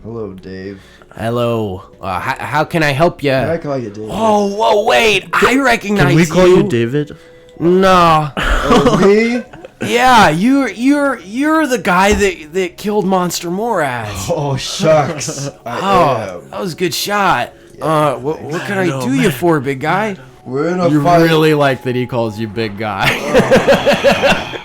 Hello, Dave. Hello. How can I help you? Can I call you Dave? Oh, whoa, wait! I recognize Can we call you David? No. Oh, me? Yeah, you're the guy that killed Monster Moraz. Oh, shucks. That was a good shot. Yeah, what can I do you for, big guy? We're in a You fight. really like that he calls you big guy.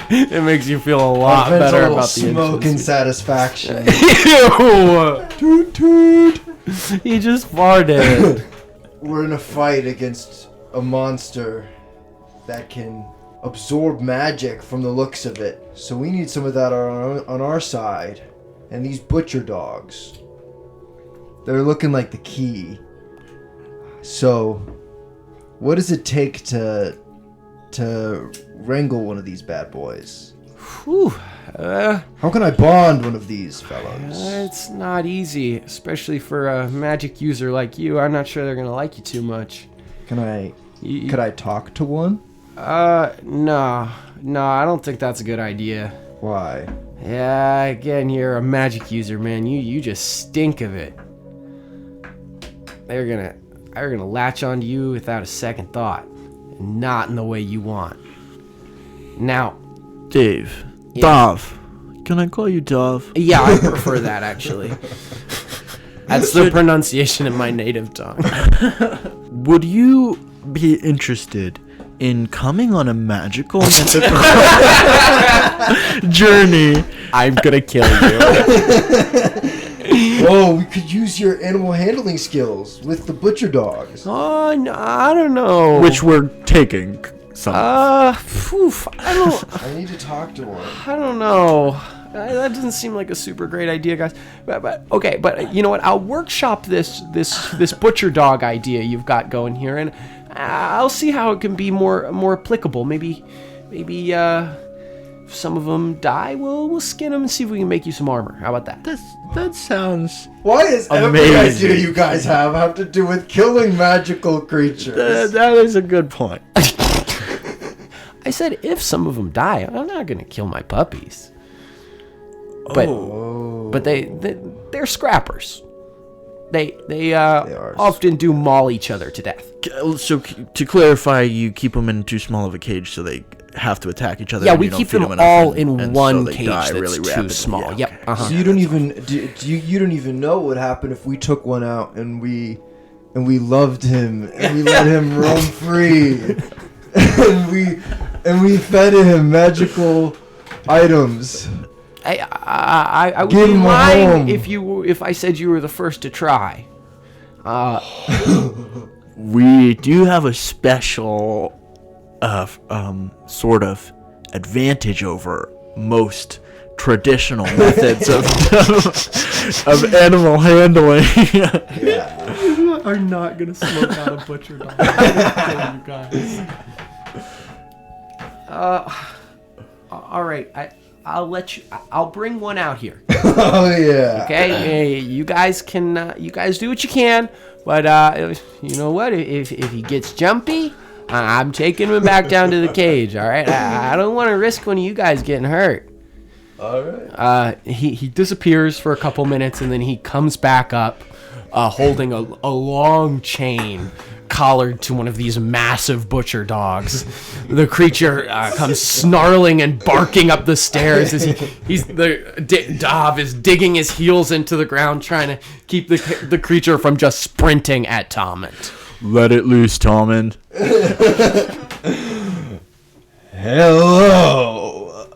It makes you feel a lot I've better a about the smoke and satisfaction. Ew! Toot toot! He just farted. We're in a fight against a monster that can absorb magic from the looks of it. So we need some of that on our side. And these butcher dogs, they're looking like the key. So, what does it take to wrangle one of these bad boys? Whew. How can I bond one of these fellows? It's not easy, especially for a magic user like you. I'm not sure they're gonna like you too much. Could I talk to one? No, I don't think that's a good idea. Why? Yeah, again, you're a magic user, man. You just stink of it. They're gonna latch onto you without a second thought, and not in the way you want. Now, Dave. Yeah. Dov. Can I call you Dov? yeah, I prefer that actually. That's the pronunciation in my native tongue. Would you be interested in coming on a magical journey? I'm gonna kill you. Whoa, we could use your animal handling skills with the butcher dogs. Oh, no, I don't know. Which we're taking some. I I need to talk to one. I don't know. That doesn't seem like a super great idea, guys. But okay, but you know what? I'll workshop this butcher dog idea you've got going here, and I'll see how it can be more applicable. Maybe if some of them die, we'll skin them and see if we can make you some armor. How about that? That sounds. Why does every amazing. idea you guys have to do with killing magical creatures? That is a good point. I said if some of them die, I'm not gonna kill my puppies. But they're scrappers. They often do maul each other to death. So to clarify, you keep them in too small of a cage, so they have to attack each other. Yeah, and we you don't keep feed them enough all and in so one they cage die that's really too rapidly. small. Yeah, Yep. okay. Uh-huh. So you don't even you don't even know what happened if we took one out and we loved him and we let him roam free and we fed him magical items. I would Give be him a lying home. if I said you were the first to try. We do have a special sort of advantage over most traditional methods of animal handling. You are not gonna smoke out a butcher dog. You guys. All right. I'll let you. I'll bring one out here. Oh yeah. Okay. You guys can. You guys do what you can. But you know what? If he gets jumpy, I'm taking him back down to the cage. All right. I don't want to risk one of you guys getting hurt. All right. He disappears for a couple minutes and then he comes back up, holding a long chain collared to one of these massive butcher dogs. The creature comes snarling and barking up the stairs as Dav is digging his heels into the ground, trying to keep the creature from just sprinting at Tomment. Let it loose, Tommen. Hello,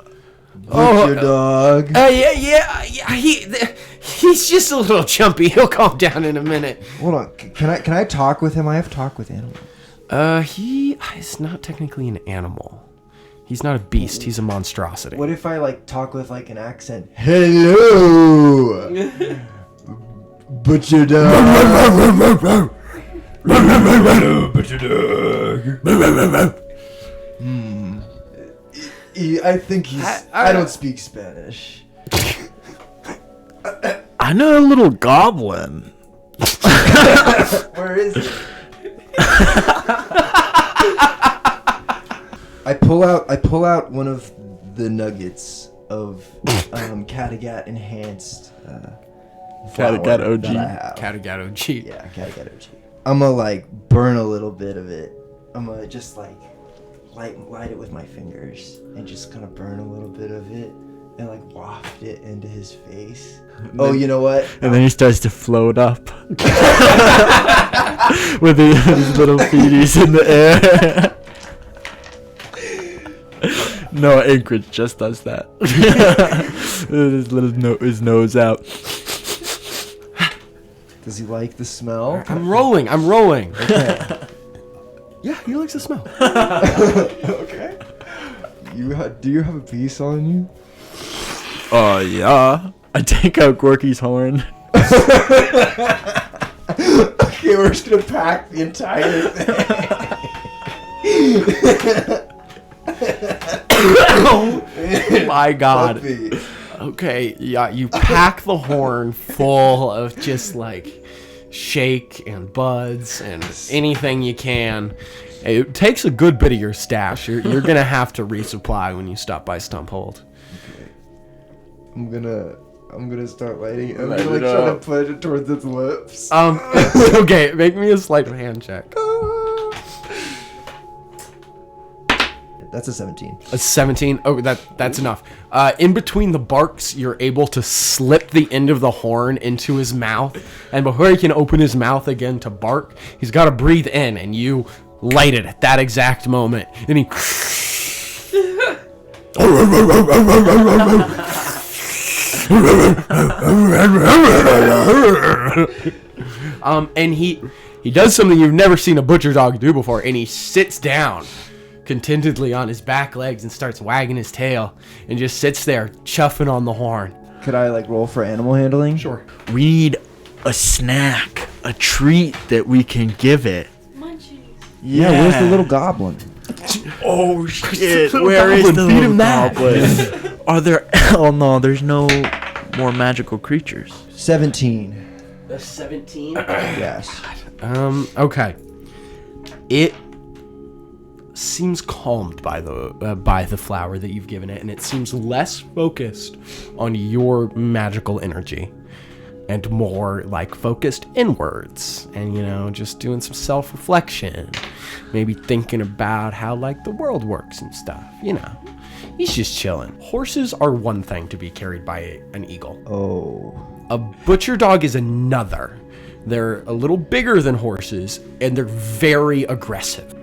butcher dog. Yeah. He's just a little chumpy. He'll calm down in a minute. Hold on. Can I talk with him? I have talk with animals. He is not technically an animal. He's not a beast. He's a monstrosity. What if I talk with an accent? Hello, butcher dog. Hello, butcher dog. I think he's. I don't speak Spanish. I know a little goblin. Where is he? I pull out one of the nuggets of Kattegat enhanced flour Kattegat OG. that I have. Kattegat OG. Yeah, Kattegat OG. I'm gonna burn a little bit of it. I'm gonna just light it with my fingers and just kind of burn a little bit of it and waft it into his face. Oh, you know what? And then he starts to float up with his little feeties in the air. No, Anchorage just does that. His nose out. Does he like the smell? I'm rolling. Okay. Yeah, he likes the smell. Okay. Do you have a piece on you? Oh, yeah. I take out Gorky's horn. Okay, we're just gonna pack the entire Oh my god. Puppy. Okay, yeah, you pack the horn full of just shake and buds and anything you can. It takes a good bit of your stash. You're gonna have to resupply when you stop by Stumphold. Okay. I'm gonna start lighting. I'm gonna try to put it towards its lips. Okay, make me a sleight of hand check. That's a 17. A 17. Oh, that's enough. In between the barks, you're able to slip the end of the horn into his mouth, and before he can open his mouth again to bark, he's got to breathe in, and you light it at that exact moment, and he. And he does something you've never seen a butcher dog do before, and he sits down contentedly on his back legs and starts wagging his tail and just sits there chuffing on the horn. Could I roll for animal handling? Sure. We need a snack, a treat that we can give it. Munchies. Yeah, where's the little goblin? Oh shit! Where is the little goblin? Are there? Oh no, there's no more magical creatures. 17. The 17? Yes. Okay. It seems calmed by the flower that you've given it, and it seems less focused on your magical energy and more focused inwards and just doing some self-reflection, maybe thinking about how the world works and stuff. He's just chilling. Horses are one thing to be carried by an eagle. Oh. A butcher dog is another. They're a little bigger than horses, and they're very aggressive.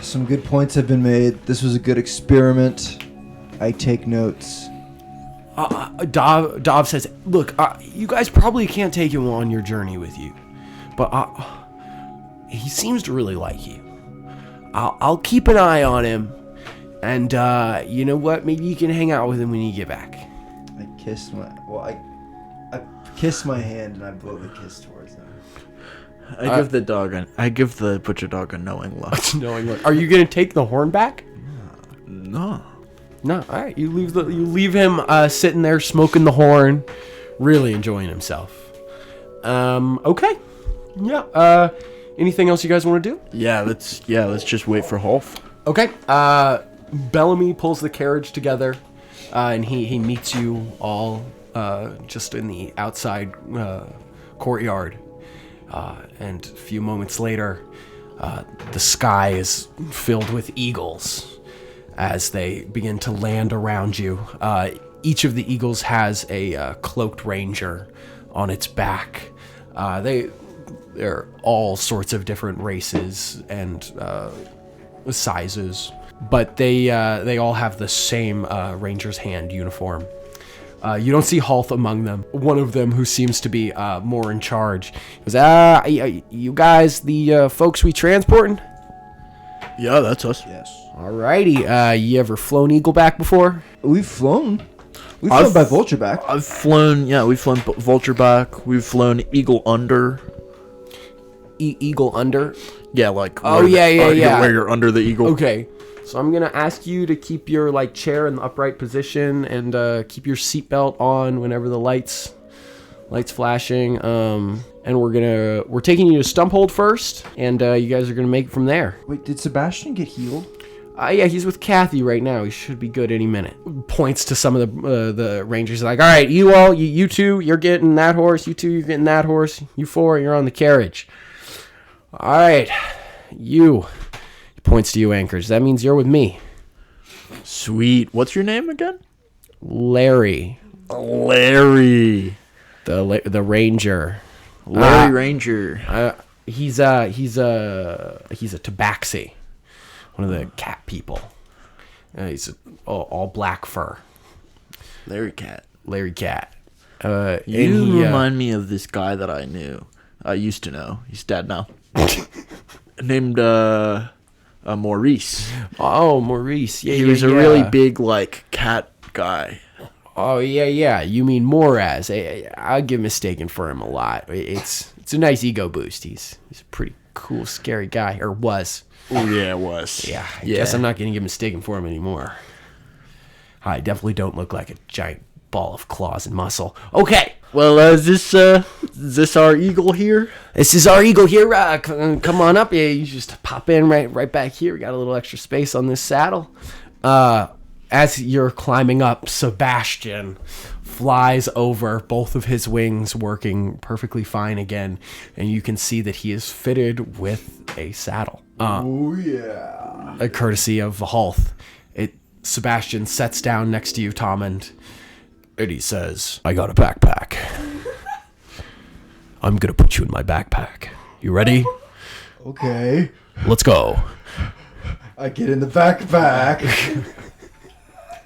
Some good points have been made. This was a good experiment. I take notes. Dov says, look, you guys probably can't take him on your journey with you, but he seems to really like you. I'll keep an eye on him, and you know what? Maybe you can hang out with him when you get back. I kiss my... Well, I kiss my hand and I blow the kiss towards them. I give the butcher dog a knowing look. Are you gonna take the horn back? No. No. All right. You leave him sitting there smoking the horn, really enjoying himself. Okay. Yeah. Anything else you guys want to do? Yeah. Let's just wait for Holf. Okay. Bellamy pulls the carriage together, and he meets you all just in the outside courtyard. And a few moments later, the sky is filled with eagles as they begin to land around you. Each of the eagles has a cloaked ranger on its back. They're all sorts of different races and sizes, but they all have the same ranger's hand uniform. You don't see Halth among them. One of them, who seems to be more in charge, goes, you guys the folks we transporting? Yeah, that's us. Yes. Alrighty. You ever flown Eagleback before? We've flown. We've flown by Vultureback. We've flown Vultureback. We've flown Eagle Under. Eagle Under? Yeah, like... Oh, yeah. Where you're under the eagle. Okay. So I'm going to ask you to keep your chair in the upright position and keep your seatbelt on whenever the lights flashing. And we're taking you to Stumphold first, and you guys are going to make it from there. Wait, did Sebastian get healed? Yeah, he's with Kathy right now. He should be good any minute. Points to some of the rangers, like, all right, you two, you're getting that horse. You two, you're getting that horse. You four, you're on the carriage. All right, you. He points to you, anchors. That means you're with me. Sweet. What's your name again? Larry. Larry. The ranger. Larry Ranger. He's a tabaxi. One of the cat people. He's all black fur. Larry Cat. You remind me of this guy that I knew. I used to know. He's dead now. Named Maurice. Oh, Maurice. Yeah, he was a really big cat guy. Oh yeah. You mean Moraz? I get mistaken for him a lot. It's a nice ego boost. He's a pretty cool, scary guy, or was. Oh yeah, it was. Yeah, I guess I'm not going to get mistaken for him anymore. I definitely don't look like a giant ball of claws and muscle. Okay. Well, is this our eagle here? This is our eagle here. Come on up. Yeah, you just pop in right back here. We got a little extra space on this saddle. As you're climbing up, Sebastian flies over, both of his wings working perfectly fine again, and you can see that he is fitted with a saddle. Oh yeah. A courtesy of Halth. Sebastian sets down next to you, Tommen, and he says, I got a backpack. I'm gonna put you in my backpack. You ready? Okay. Let's go. I get in the backpack.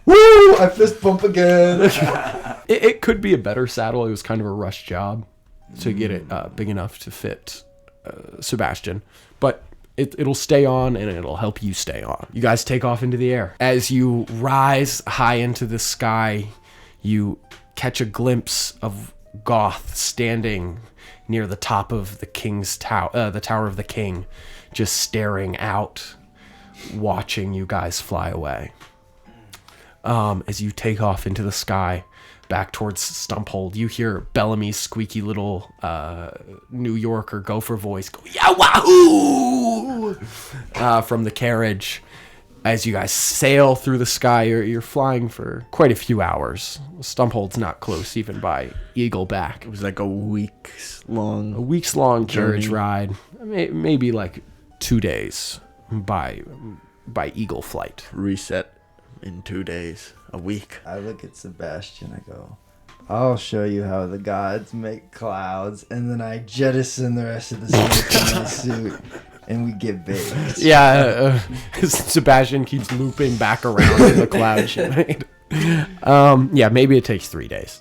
Woo! I fist bump again. It could be a better saddle. It was kind of a rush job to get it big enough to fit Sebastian. But it'll stay on, and it'll help you stay on. You guys take off into the air. As you rise high into the sky, you catch a glimpse of Goth standing near the top of the king's tower, the Tower of the King, just staring out, watching you guys fly away. As you take off into the sky, back towards Stumphold, you hear Bellamy's squeaky little New Yorker gopher voice go, "Yeah, wahoo!" From the carriage. As you guys sail through the sky, you're flying for quite a few hours. Stumphold's not close, even by Eagleback. It was like a week's long carriage ride. Maybe like 2 days by Eagle flight. Reset in 2 days, a week. I look at Sebastian, I go, I'll show you how the gods make clouds, and then I jettison the rest of the smoke in my suit, and we get baked. Yeah, Sebastian keeps looping back around in the cloud she made. Yeah, maybe it takes 3 days.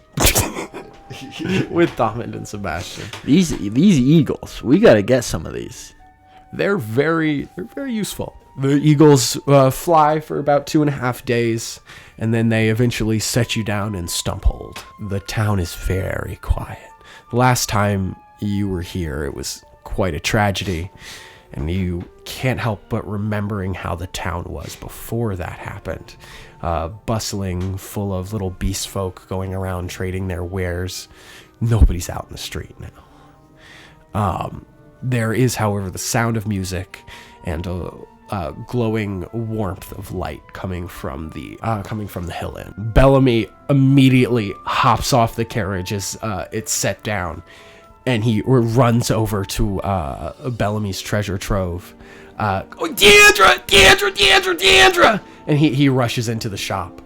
With Tommen and Sebastian. These eagles, we gotta get some of these. They're very useful. The eagles fly for about 2.5 days, and then they eventually set you down in Stumphold. The town is very quiet. The last time you were here, it was quite a tragedy, and you can't help but remembering how the town was before that happened. Bustling, full of little beast folk going around trading their wares. Nobody's out in the street now. There is, however, the sound of music and a glowing warmth of light coming from the hill inn. Bellamy immediately hops off the carriage as it's set down, and he runs over to Bellamy's treasure trove. Deandra! And he rushes into the shop,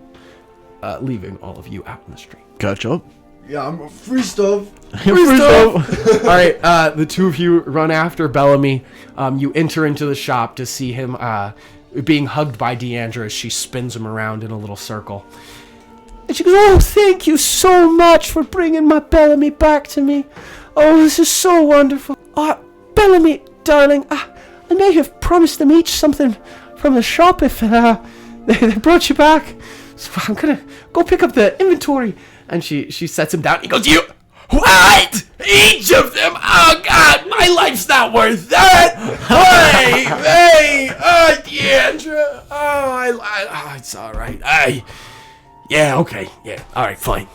leaving all of you out in the street. Gotcha. Yeah, I'm free stuff. Free stuff! All right, the two of you run after Bellamy. You enter into the shop to see him being hugged by Deandra as she spins him around in a little circle. And she goes, "Oh, thank you so much for bringing my Bellamy back to me. Oh, this is so wonderful. Bellamy, darling, I may have promised them each something from the shop if they brought you back. So I'm going to go pick up the inventory." And she sets him down. He goes, "You, what? Each of them? Oh, God, my life's not worth that. Hey, Deandra. It's all right. Yeah, okay. Yeah, all right, fine.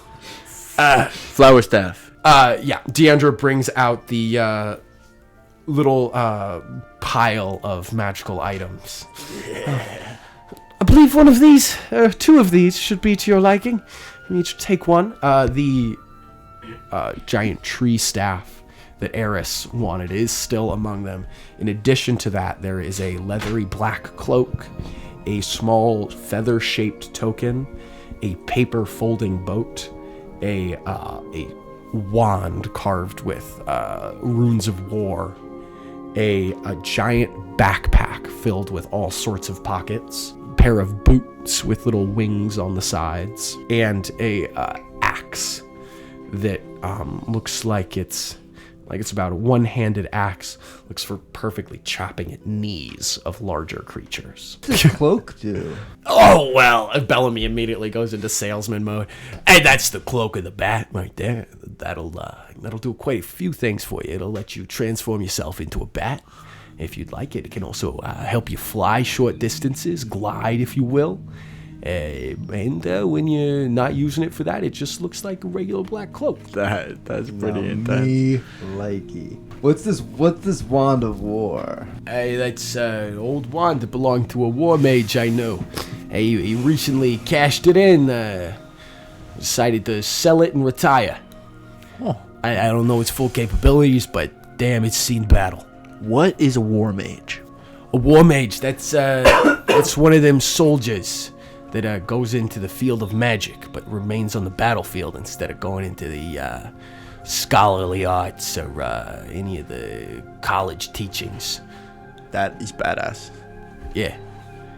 Flower staff. Yeah, Deandra brings out the little pile of magical items. Yeah. I believe one of these, two of these, should be to your liking. You each take one. The giant tree staff that Eris wanted is still among them. In addition to that, there is a leathery black cloak, a small feather-shaped token, a paper folding boat, a wand carved with runes of war, a giant backpack filled with all sorts of pockets, pair of boots with little wings on the sides, and a axe that looks like it's about a one-handed axe. Looks for perfectly chopping at knees of larger creatures. What's this cloak do? Oh, well, Bellamy immediately goes into salesman mode. Hey, that's the cloak of the bat right there. That'll do quite a few things for you. It'll let you transform yourself into a bat if you'd like it. It can also help you fly short distances, glide, if you will. And when you're not using it for that, it just looks like a regular black cloak. That's pretty intense. Me likey. What's this wand of war? Hey, that's an old wand that belonged to a war mage I know. Hey, he recently cashed it in, decided to sell it and retire. Oh. I don't know its full capabilities, but damn, it's seen battle. What is a war mage? A war mage, that's one of them soldiers that goes into the field of magic, but remains on the battlefield instead of going into the scholarly arts or any of the college teachings. That is badass. Yeah.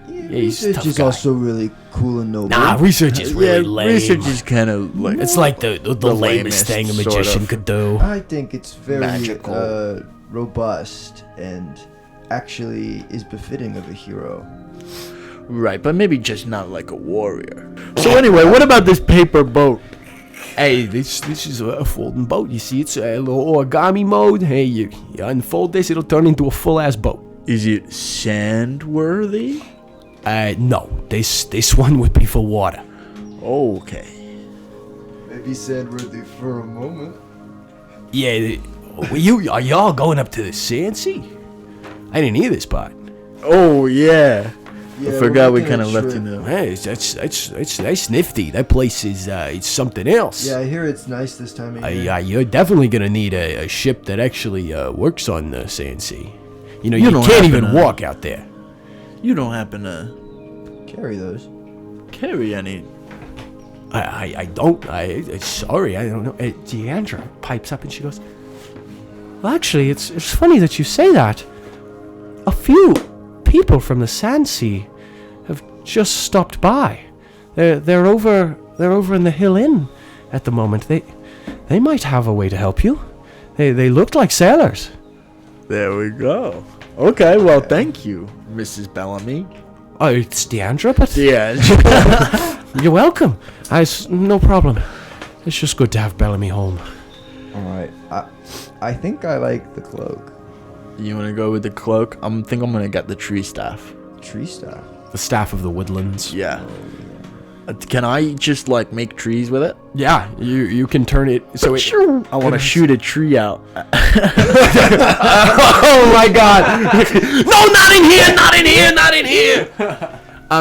He's research is also really cool and noble. Nah, research is really lame. Research is kind of like... It's like the lamest thing a magician sort of could do. I think it's very magical, robust, and actually is befitting of a hero. Right, but maybe just not like a warrior. So anyway, what about this paper boat? Hey, this is a folding boat. You see, it's a little origami mode. Hey, you unfold this, it'll turn into a full-ass boat. Is it sand-worthy? No. This one would be for water. Okay. Maybe sand-worthy for a moment. Yeah, are y'all going up to the sand sea? I didn't hear this part. Oh, yeah. Yeah, I forgot we making kind a of left trip. you know. Hey, that's nifty. That place is it's something else. Yeah, I hear it's nice this time of year. You're definitely gonna need a ship that actually works on the sand sea. You know, You you don't can't happen even to- walk out there. You don't happen to Carry those. carry any... I don't. Sorry, I don't know. Deandra pipes up and she goes, "Well, actually, it's funny that you say that. A few people from the Sand Sea have just stopped by. They're over in the Hill Inn at the moment. They might have a way to help you. They looked like sailors." There we go. Okay, well, thank you, Mrs. Bellamy. Oh, it's Deandra, but Yeah. you're welcome. No problem. It's just good to have Bellamy home. All right. I think I like the cloak. You want to go with the cloak? I think I'm going to get the tree staff. Tree staff. The staff of the woodlands. Yeah. Can I just, like, make trees with it? Yeah, you can turn it so it. I want to shoot a tree out. Oh my God! No, not in here! Not in here! Not in here!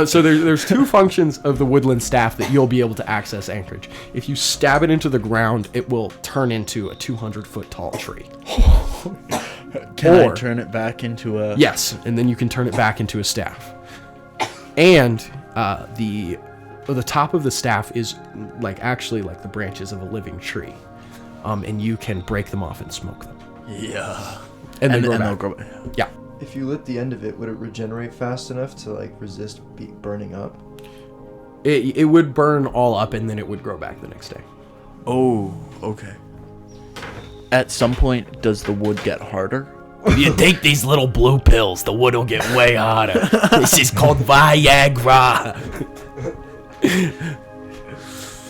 So there's two functions of the woodland staff that you'll be able to access Anchorage. If you stab it into the ground, it will turn into a 200-foot tall tree. Can I Or- turn it back into a... Yes, and then you can turn it back into a staff. And the top of the staff is actually like the branches of a living tree, and you can break them off and smoke them. Yeah. And then they'll grow. Yeah. If you lit the end of it, would it regenerate fast enough to like resist burning up? It would burn all up and then it would grow back the next day. Oh, okay. At some point, does the wood get harder? If you take these little blue pills, the wood will get way harder. This is called Viagra.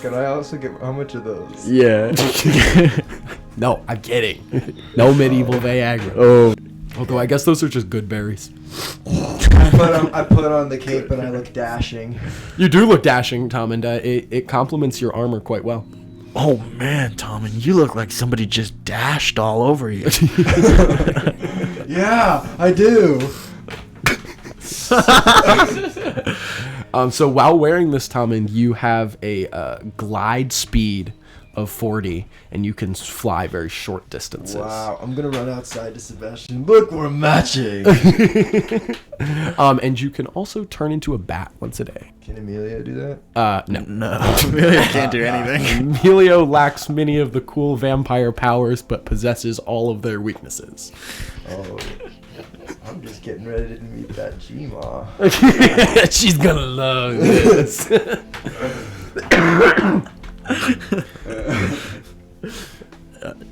Can I also get how much of those? Yeah. No, I'm kidding. No medieval Viagra. Oh. Although I guess those are just good berries. I put on the cape and I look dashing. You do look dashing, Tom, and it complements your armor quite well. Oh, man, Tom, and you look like somebody just dashed all over you. Yeah, I do. So while wearing this, Tommen, you have a glide speed of 40, and you can fly very short distances. Wow, I'm gonna run outside to Sebastian. Look, we're matching. And you can also turn into a bat once a day. Can Amelia do that? No. No, Amelia can't do anything. Emilio lacks many of the cool vampire powers, but possesses all of their weaknesses. Oh, I'm just getting ready to meet that G-Ma. She's gonna love this.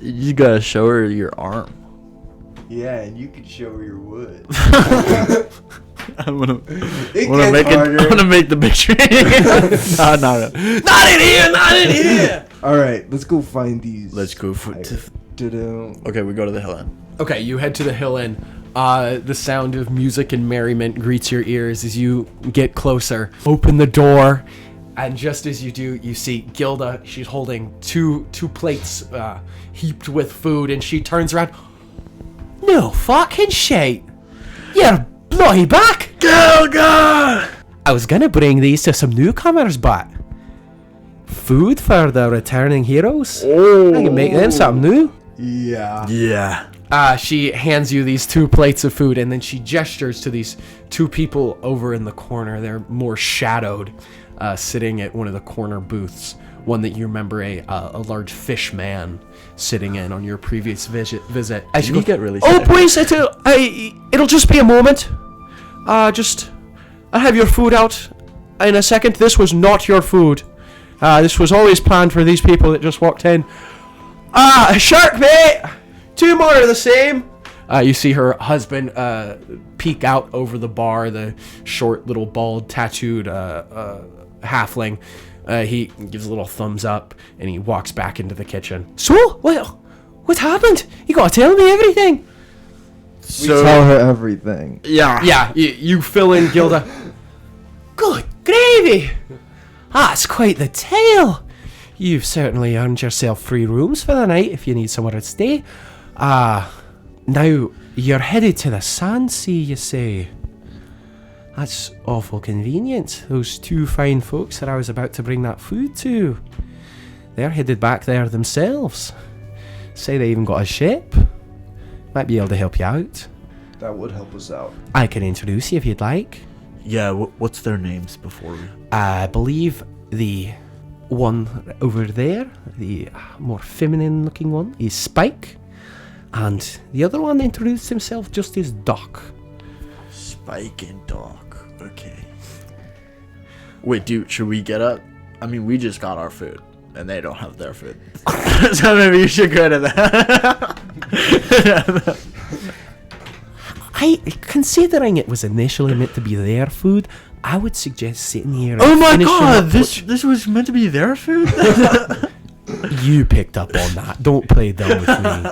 You gotta show her your arm. Yeah, and you can show her your wood. I wanna It make gets harder. I wanna make the picture. No. Not in here! Not in here! All right, let's go find these. Let's go for. Okay, We go to the hill end. Okay, you head to the hill inn. The sound of music and merriment greets your ears as you get closer. Open the door, and just as you do, you see Gilda. She's holding two plates heaped with food, and she turns around. No fucking shit! You're bloody back! Gilda! I was gonna bring these to some newcomers, but food for the returning heroes? I can make them something new. Yeah. Yeah. She hands you these two plates of food, and then she gestures to these two people over in the corner. They're more shadowed, sitting at one of the corner booths. One that you remember a large fish man sitting in on your previous visit. As Did he get really oh, sick? please, it'll just be a moment. I'll have your food out in a second. This was not your food. This was always planned for these people that just walked in. Shark bait! 2 more of the same. You see her husband peek out over the bar, the short, little, bald, tattooed halfling. He gives a little thumbs up, and he walks back into the kitchen. So, what happened? You gotta tell me everything. We tell her everything. Yeah. Yeah, you fill in Gilda. Good gravy! That's quite the tale. You've certainly earned yourself 3 rooms for the night if you need somewhere to stay. Now, you're headed to the Sand Sea, you say? That's awful convenient. Those 2 fine folks that I was about to bring that food to. They're headed back there themselves. Say they even got a ship. Might be able to help you out. That would help us out. I can introduce you if you'd like. Yeah. What's their names before we? I believe the one over there, the more feminine looking one, is Spike. And the other one introduced himself just as Doc. Spike and Doc. Okay. Wait, dude, should we get up? I mean, we just got our food, and they don't have their food. So maybe you should go to that. Considering it was initially meant to be their food, I would suggest sitting here. Oh and my finishing god, up this was meant to be their food? You picked up on that. Don't play dumb with me.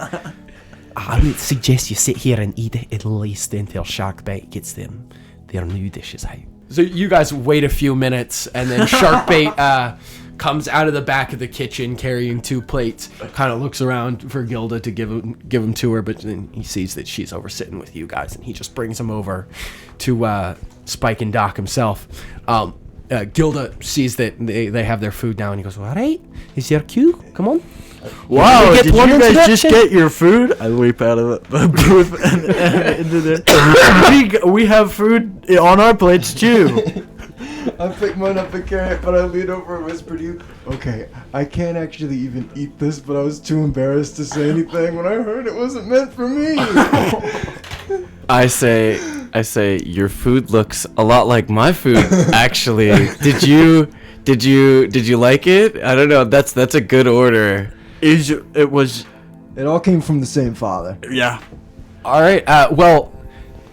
I would suggest you sit here and eat it at least until Sharkbait gets them their new dishes out. So you guys wait a few minutes, and then Sharkbait comes out of the back of the kitchen carrying 2 plates. Kind of looks around for Gilda to give them to her, but then he sees that she's over sitting with you guys, and he just brings them over to Spike and Doc himself. Gilda sees that they have their food now, and he goes, "All right, is your cue? Come on." Wow, Get did you one guys just introduction? get your food? I leap out of the booth and into there. We have food on our plates too. I pick mine up and carry it, but I lean over and whisper to you, okay, I can't actually even eat this, but I was too embarrassed to say anything when I heard it wasn't meant for me. I say, your food looks a lot like my food, actually. Did you like it? I don't know. That's a good order. It all came from the same father. Yeah. All right.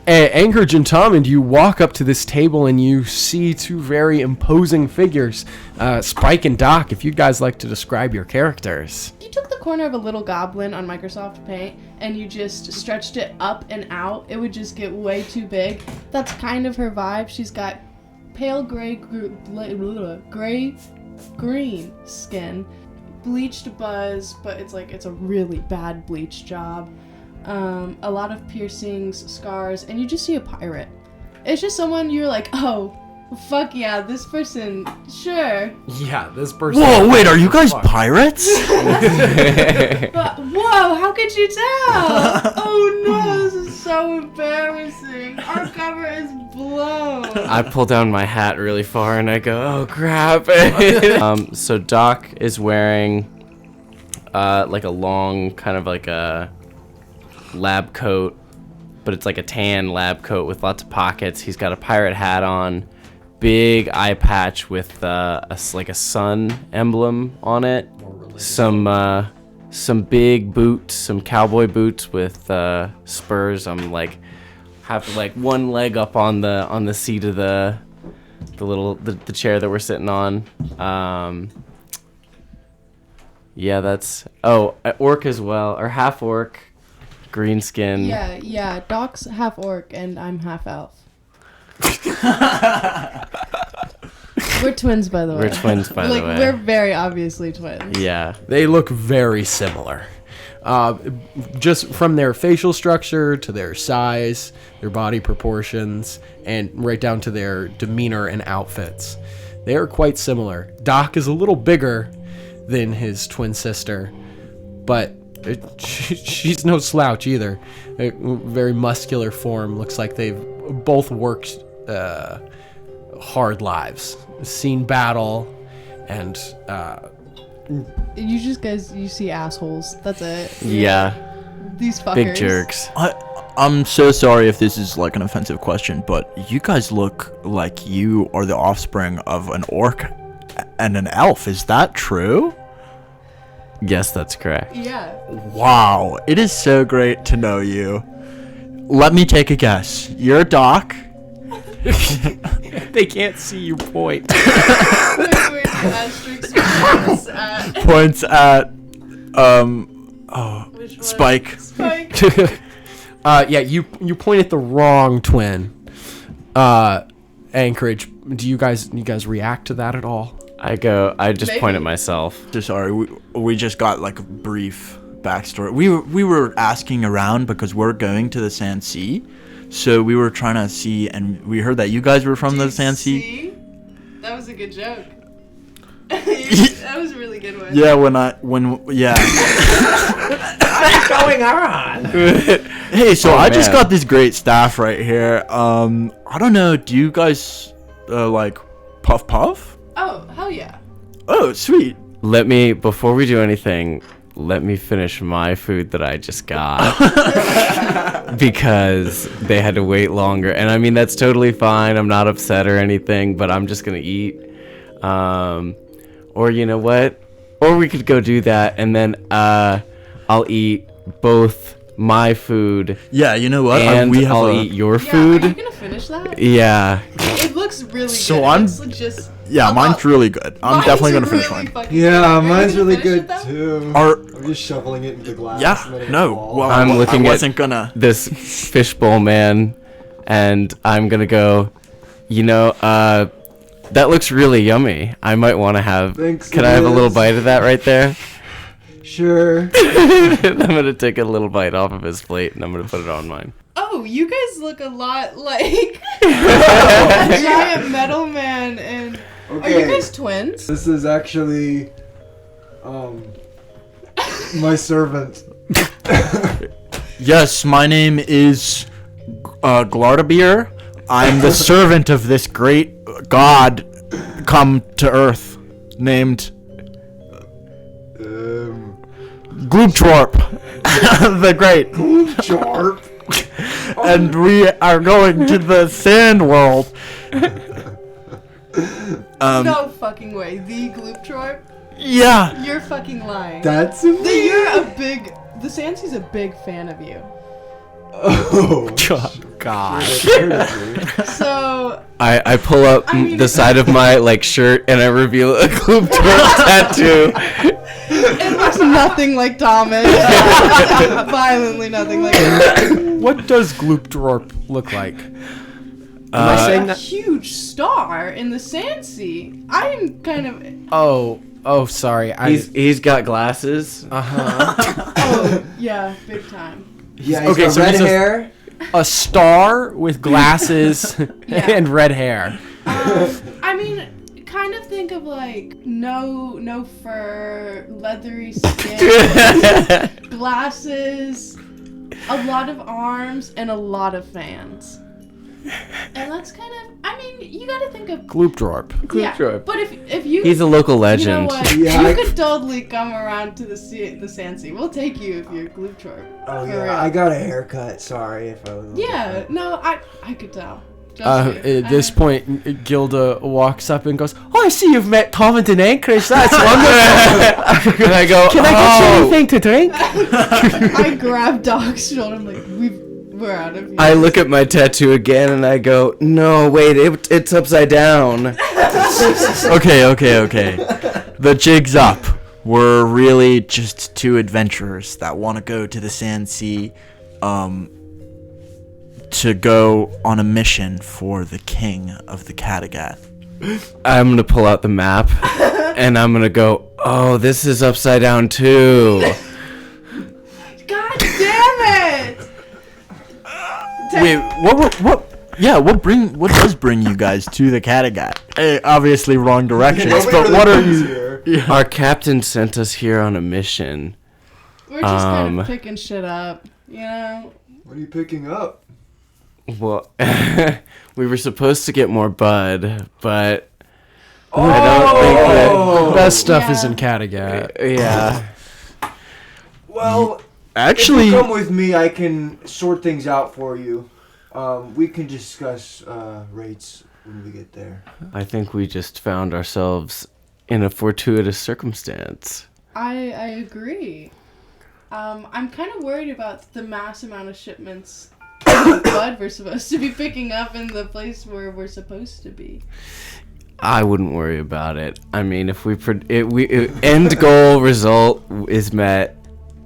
Anchorage and Tom, and you walk up to this table and you see 2 very imposing figures, Spike and Doc. If you guys like to describe your characters. You took the corner of a little goblin on Microsoft Paint and you just stretched it up and out, it would just get way too big. That's kind of her vibe. She's got pale green skin, bleached buzz, but it's a really bad bleach job. A lot of piercings, scars, and you just see a pirate. It's just someone you're like, oh, fuck yeah, this person, sure. Yeah, this person. Whoa, wait, are you guys pirates? But, whoa, how could you tell? Oh no, this is so embarrassing. Our cover is blown. I pull down my hat really far and I go, oh crap. So Doc is wearing like a long kind of like a lab coat, but it's like a tan lab coat with lots of pockets. He's got a pirate hat on, big eye patch with like a sun emblem on it. Some big boots, some cowboy boots with spurs. I'm like have like one leg up on the seat of the chair that we're sitting on. Yeah, that's orc as well, or half orc. Green skin. Yeah, Doc's half orc and I'm half elf. We're twins, by the way. We're twins, by the way. We're very obviously twins. Yeah. They look very similar. Just from their facial structure to their size, their body proportions, and right down to their demeanor and outfits. They are quite similar. Doc is a little bigger than his twin sister, but she's no slouch either. A very muscular form. Looks like they've both worked hard lives, seen battle, and You see assholes. That's it. Yeah. These fuckers. Big jerks. I'm so sorry if this is like an offensive question, but you guys look like you are the offspring of an orc and an elf. Is that true? Yes, that's correct. Yeah. Wow, it is so great to know you. Let me take a guess. You're a Doc. they can't see you point. Wait, asterisk points at... Points at Which one? Spike. Spike. Yeah, you point at the wrong twin. Anchorage. Do you guys react to that at all? I just Maybe. point at myself. So sorry, we just got like a brief backstory. We were asking around because we're going to the Sand Sea, so we were trying to see, and we heard that you guys were from the Sand Sea. See? That was a good joke. That was a really good one. Yeah, yeah. What's going on? Hey, so Oh, I just man. got this great staff right here. I don't know. Do you guys like puff puff? Oh, hell yeah. Oh, sweet. Before we do anything, let me finish my food that I just got. Because they had to wait longer. And I mean, that's totally fine. I'm not upset or anything, but I'm just going to eat. Or you know what? Or we could go do that, and then I'll eat both my food, Yeah, you know what? and we have I'll a, eat your Are food. you gonna finish that? Yeah. It looks really So good. I'm- It's just Yeah, mine's really good. I'm mine's definitely gonna finish really mine. fucking Yeah, good. Are you mine's gonna really finish good it, though? too. Are I'm just shoveling it into the glass. yeah, and letting no. it fall. Well, I'm looking I at wasn't gonna. this fishbowl man, and I'm gonna go, that looks really yummy. I might want to have. Thanks, Can I have a little Liz. bite of that right there? Sure. I'm gonna take a little bite off of his plate, and I'm gonna put it on mine. Oh, you guys look a lot like a giant metal man. And are you guys twins? This is actually, my servant. Yes, my name is Glardabeer. I'm the servant of this great god come to Earth, named Glooptrorp the Great. Sharp. And we are going to the Sand World. No fucking way. The Glooptrorp? Yeah. You're fucking lying. That's The me. Sansi's a big fan of you. Oh. God. So, I pull up I mean- the side of my shirt, and I reveal a Glooptrorp tattoo. it looks nothing like Thomas. Violently nothing like What does Gloopdrorp look like? Am I saying a that? huge star in the Sansi. I'm kind of... Oh, sorry. He's got glasses. Oh, yeah, big time. Yeah, he's Okay, got so red he's a- hair. a star with glasses Yeah. and red hair. I mean, kind of think of like no fur, leathery skin, glasses, a lot of arms, and a lot of fans. And that's kind of, I mean, you gotta think of Gloopdrorp. yeah. Glooptrorp. But if you He's a local you know legend. what, Yeah, you I- could totally come around to the Sansi. We'll take you if you're Glooptrorp. Oh For yeah, real. I got a haircut. Sorry if I was. Yeah, no, I could tell. Trust me. At this point, Gilda walks up and goes, "Oh, I see you've met Tommington Anchorage. That's wonderful. And I go, Can I get you anything to drink?" I grab Doc's shoulder. I'm like, we're out of here. I look at my tattoo again, and I go, no, wait, it's upside down. Okay. The jig's up. We're really just two adventurers that want to go to the Sand Sea, to go on a mission for the king of the Kattegat. I'm gonna pull out the map, and I'm gonna go, oh, this is upside down too. God damn it! Wait, what does bring you guys to the Kattegat? Obviously wrong directions, but what are you? Yeah. Our captain sent us here on a mission. We're just kind of picking shit up, you know? What are you picking up? Well, we were supposed to get more bud, but Oh, I don't think best stuff is Yeah. in Kattegat. that. Yeah. Well, Actually, if you come with me, I can sort things out for you. We can discuss rates when we get there. I think we just found ourselves in a fortuitous circumstance. I agree. I'm kind of worried about the mass amount of shipments of bud we're supposed to be picking up in the place where we're supposed to be. I wouldn't worry about it. I mean, if end goal result is met,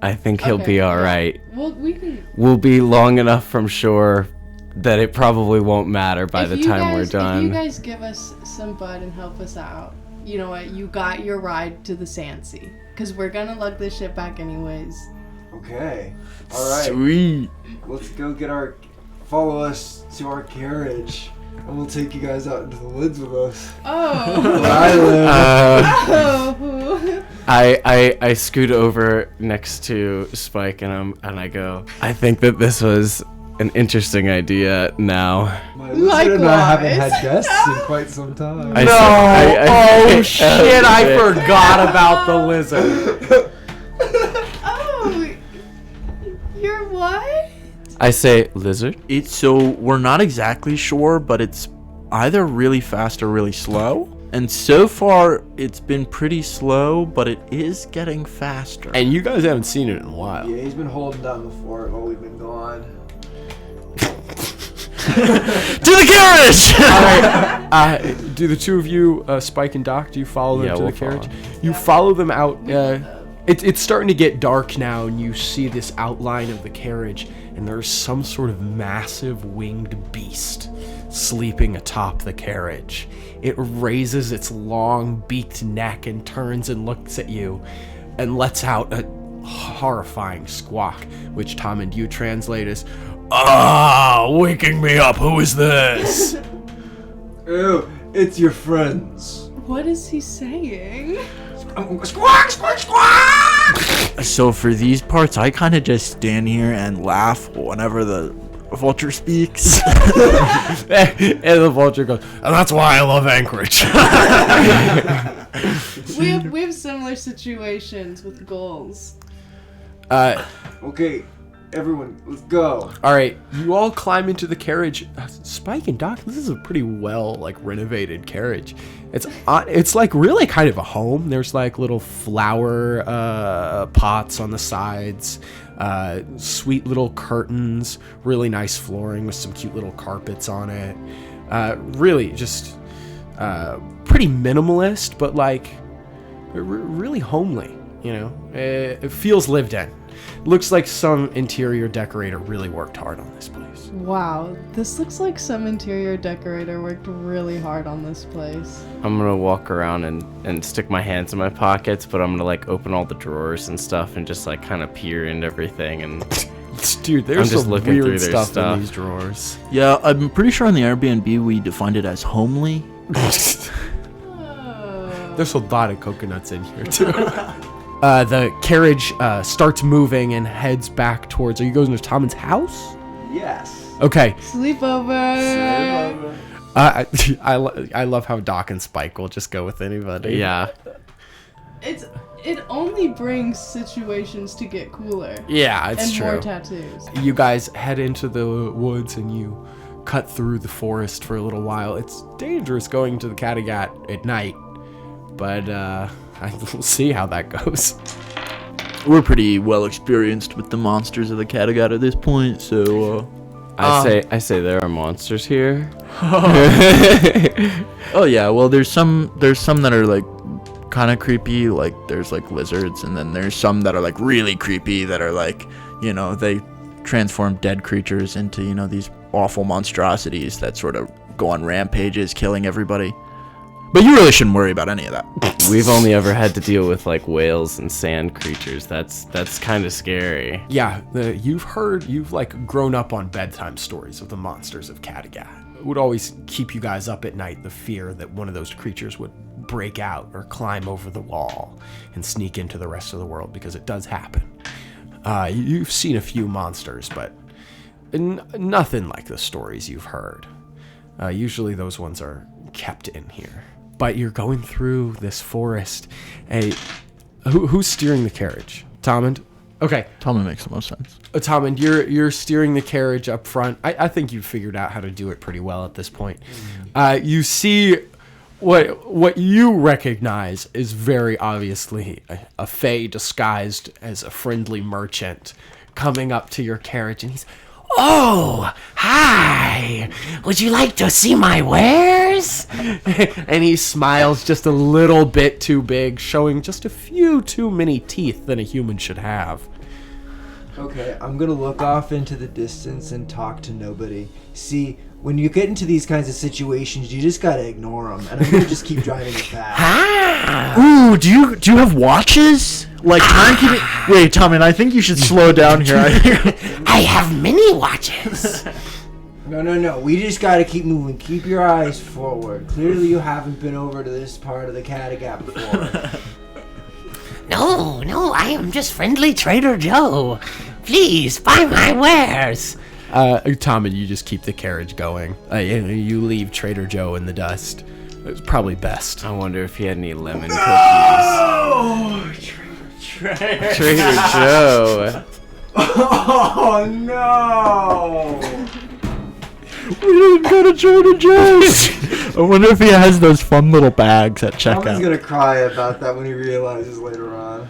I think he'll Okay, be all yeah. right. Well, we can. We'll be long enough from shore that it probably won't matter by if the you time we're guys- If you done. guys give us some bud and help us out, you know what? You got your ride to the Sansi. Because we're gonna lug this shit back anyways. Okay. All right. sweet. Let's go follow us to our carriage, and we'll take you guys out into the woods with us. Oh. Where I live. Oh. I scoot over next to Spike and I go, I think that this was an interesting idea now. My lizard and I haven't Likewise. had guests in quite some time. Oh shit! I forgot about the lizard. Oh. You're what? I say, lizard? So we're not exactly sure, but it's either really fast or really slow. And so far, it's been pretty slow, but it is getting faster. And you guys haven't seen it in a while. Yeah, he's been holding down the fort while we've been gone. To the carriage! All right. Do the two of you, Spike and Doc, do you follow them to we'll the carriage? follow. You follow them out. It's starting to get dark now, and you see this outline of the carriage, and there's some sort of massive winged beast sleeping atop the carriage. It raises its long beaked neck and turns and looks at you and lets out a horrifying squawk, which Tom and you translate as, waking me up, who is this? Ew, it's your friends. What is he saying? Squawk, squawk, squawk! So for these parts, I kind of just stand here and laugh whenever the vulture speaks. And the vulture goes, and that's why I love Anchorage. We have similar situations with goals. Okay, everyone, let's go. All right, you all climb into the carriage. Spike and Doc, this is a pretty well renovated carriage. It's like really kind of a home. There's like little flower pots on the sides, sweet little curtains, really nice flooring with some cute little carpets on it. Really just pretty minimalist, but like really homely. You know, it feels lived in. Looks like some interior decorator really worked hard on this place. Wow, this looks like some interior decorator worked really hard on this place. I'm gonna walk around and stick my hands in my pockets, but I'm gonna open all the drawers and stuff and just kind of peer into everything and Dude, there's just some looking through weird their stuff in these drawers. Yeah, I'm pretty sure on the Airbnb we defined it as homely. There's a lot of coconuts in here too. The carriage starts moving and heads back towards. Are you going to Tommen's house? Yes. Okay. Sleepover. I love how Doc and Spike will just go with anybody. yeah. It only brings situations to get cooler. Yeah, it's and true. more tattoos. You guys head into the woods and you cut through the forest for a little while. It's dangerous going to the Kattegat at night, but we'll see how that goes. We're pretty well experienced with the monsters of the Kattegat at this point, so I say there are monsters here. oh yeah, well there's some that are kind of creepy, there's lizards, and then there's some that are really creepy that are they transform dead creatures into these awful monstrosities that sort of go on rampages killing everybody. But you really shouldn't worry about any of that. We've only ever had to deal with whales and sand creatures. That's kind of scary. Yeah, you've grown up on bedtime stories of the monsters of Kattegat. It would always keep you guys up at night, the fear that one of those creatures would break out or climb over the wall and sneak into the rest of the world, because it does happen. You've seen a few monsters, but nothing like the stories you've heard. Usually those ones are kept in here. But you're going through this forest. Hey, who's steering the carriage? Tommond? Okay. Tommond makes the most sense. Tommond, you're steering the carriage up front. I think you've figured out how to do it pretty well at this point. You see what you recognize is very obviously a fae disguised as a friendly merchant coming up to your carriage, and he's, "Oh, hi! Would you like to see my wares?" And he smiles just a little bit too big, showing just a few too many teeth than a human should have. Okay, I'm gonna look off into the distance and talk to nobody. See, when you get into these kinds of situations, you just gotta ignore them, and I'm gonna just keep driving it fast. Ooh, do you have watches? Timekeeping? Wait, Tommy, I think you should slow down here. I have many watches. No, we just gotta keep moving. Keep your eyes forward. Clearly you haven't been over to this part of the Kattegat before. No, I am just friendly Trader Joe. Please, buy my wares. Tom, and you just keep the carriage going. You leave Trader Joe in the dust. It's probably best. I wonder if he had any lemon cookies. Oh, Trader Joe. Oh no! We didn't go to Trader Joe's. I wonder if he has those fun little bags at Tom's checkout. gonna cry about that when he realizes later on.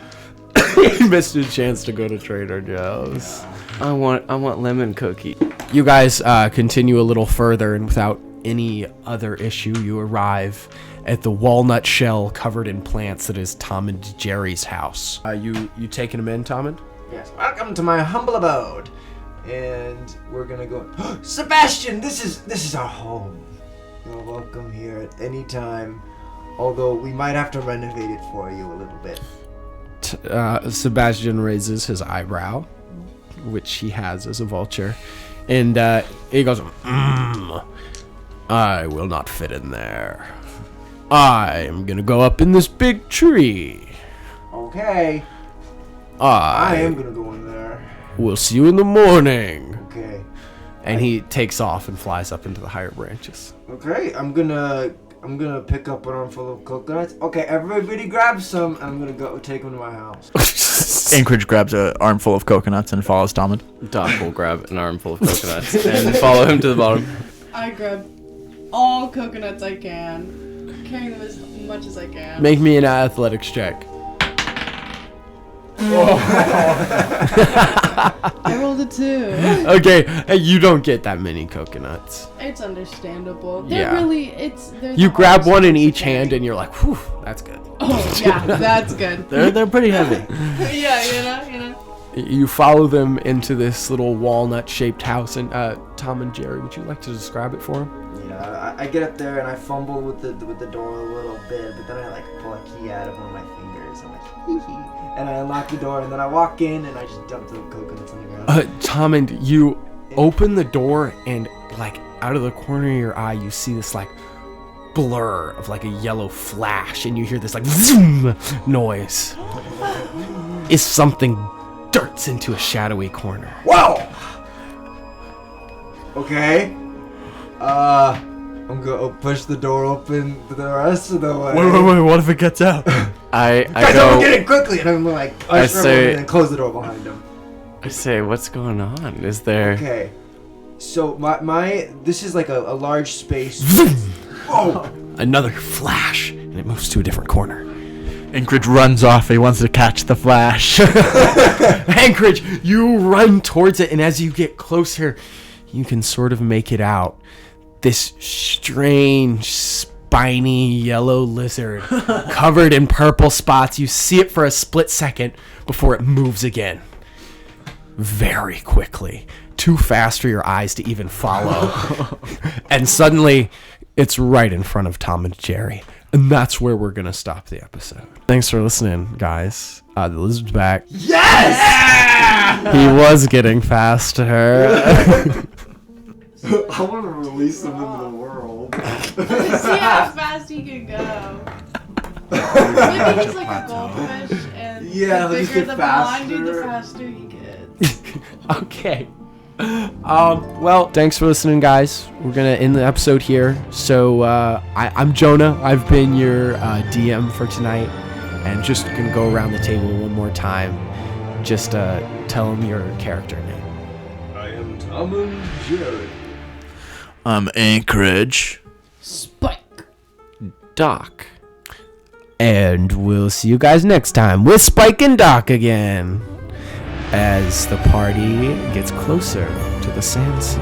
He missed a chance to go to Trader Joe's. I want lemon cookie. You guys continue a little further, and without any other issue, you arrive at the walnut shell covered in plants that is Tom and Jerry's house. You taking him in, Tom? Yes. Welcome to my humble abode. And we're gonna go. Sebastian, this is our home. You're welcome here at any time. Although we might have to renovate it for you a little bit. Sebastian raises his eyebrow, which he has as a vulture, and he goes, I will not fit in there. I am gonna go up in this big tree. Okay. I am gonna go in there. will see you in the morning. Okay. And he takes off and flies up into the higher branches. Okay, I'm gonna pick up an armful of coconuts. Okay, everybody grab some. I'm gonna go take them to my house. Anchorage grabs an armful of coconuts and follows Tom. Doc will grab an armful of coconuts and follow him to the bottom. I grab all coconuts I can, carrying them as much as I can. Make me an athletics check. I rolled a 2. Okay, you don't get that many coconuts. It's understandable. Yeah. They're You the grab hardest one in ones to each carry. hand and you're like, whew, that's good. Oh yeah, that's good. They're pretty heavy. Yeah, you know. You follow them into this little walnut-shaped house, and Tom and Jerry, would you like to describe it for him? Yeah, I get up there and I fumble with the door a little bit, but then I like pull a key out of one of my fingers. I'm like, hee hee, and I unlock the door, and then I walk in and I just dump the coconuts on the ground. Tom, and you open the door, and like out of the corner of your eye, you see this like blur of like a yellow flash, and you hear this like zoom noise. Is something darts into a shadowy corner. Whoa! Okay. I'm gonna push the door open the rest of the way. Wait, what if it gets out? I Guys, go. get it quickly! And I'm like, I usher say- him in and close the door behind him. I say, what's going on? Is there? Okay. So my this is like a large space. Whoa! Another flash, and it moves to a different corner. Anchorage runs off. He wants to catch the flash. Anchorage, you run towards it, and as you get closer, you can sort of make it out. This strange, spiny yellow lizard covered in purple spots. You see it for a split second before it moves again. Very quickly. Too fast for your eyes to even follow. And suddenly, it's right in front of Tom and Jerry. And that's where we're going to stop the episode. Thanks for listening, guys. The lizard's back. Yes! He was getting faster. I want to release them into the world. See how fast he can go. Maybe he's like a goldfish, and Yeah, the he'll just bigger get the blind dude, the faster. faster he gets. Okay. Well, thanks for listening, guys. We're gonna end the episode here. So I'm Jonah. I've been your DM for tonight, and just gonna go around the table one more time. Just tell them your character name. I am Tom and Jerry. I'm Anchorage. Spike. Doc. And we'll see you guys next time with Spike and Doc again, as the party gets closer to the sand sea.